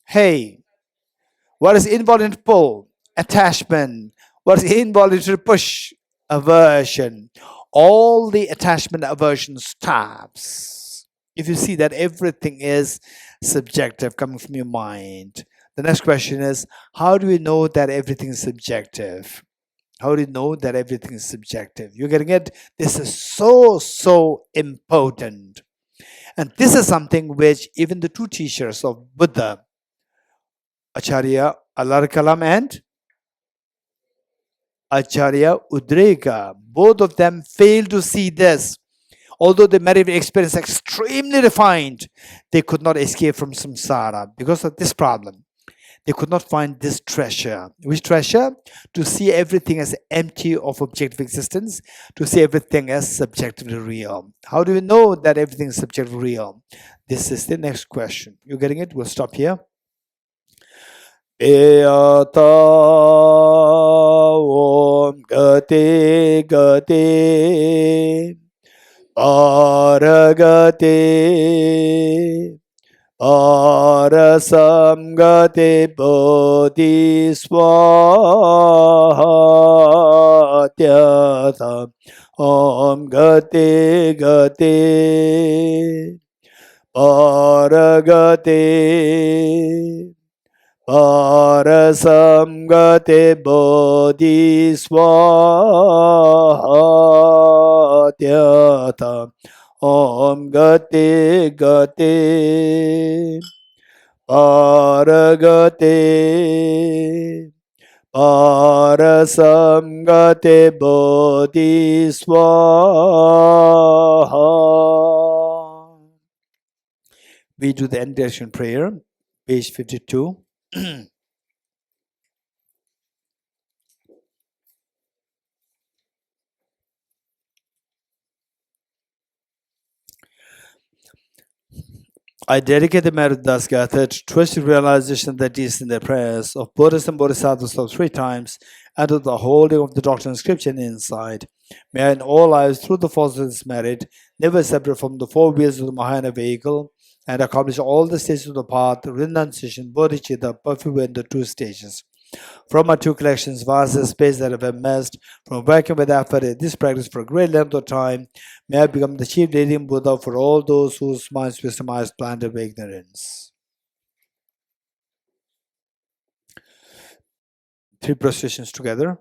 Hey, what is involuntary pull? Attachment. What is involuntary push? Aversion. All the attachment aversion stops. If you see that everything is subjective coming from your mind, the next question is, how do we know that everything is subjective? How do you know that everything is subjective? You're getting it? This is so important. And this is something which even the two teachers of Buddha, Acharya Alarkalam and Acharya Udreka, both of them failed to see this. Although they made experience extremely refined, they could not escape from samsara because of this problem. They could not find this treasure. Which treasure? To see everything as empty of objective existence, to see everything as subjectively real. How do we know that everything is subjectively real? This is the next question. You getting it? We'll stop here. Eyata Om Gate Gate Paragate Arasamgate Bodhiswatyata Om Gate Gate Paragate Arasamgate Bodhiswatyata Om Gate Gate Paragate Arasamgate Bodhiswaha. We do the end direction prayer, page 52. I dedicate the merit thus gathered to twisted realization that is in the prayers of Buddhists and Bodhisattvas of 3 times and to the holding of the doctrine of scripture and insight. May I in all lives, through the force of this merit, never separate from the 4 wheels of the Mahayana vehicle and accomplish all the stages of the path, renunciation, bodhicitta, perfect in the 2 stages. From my 2 collections, vast space that I've amassed, from working with effort in this practice for a great length of time, may I become the chief leading Buddha for all those whose minds wisdom eyes planted with ignorance. 3 prostrations together.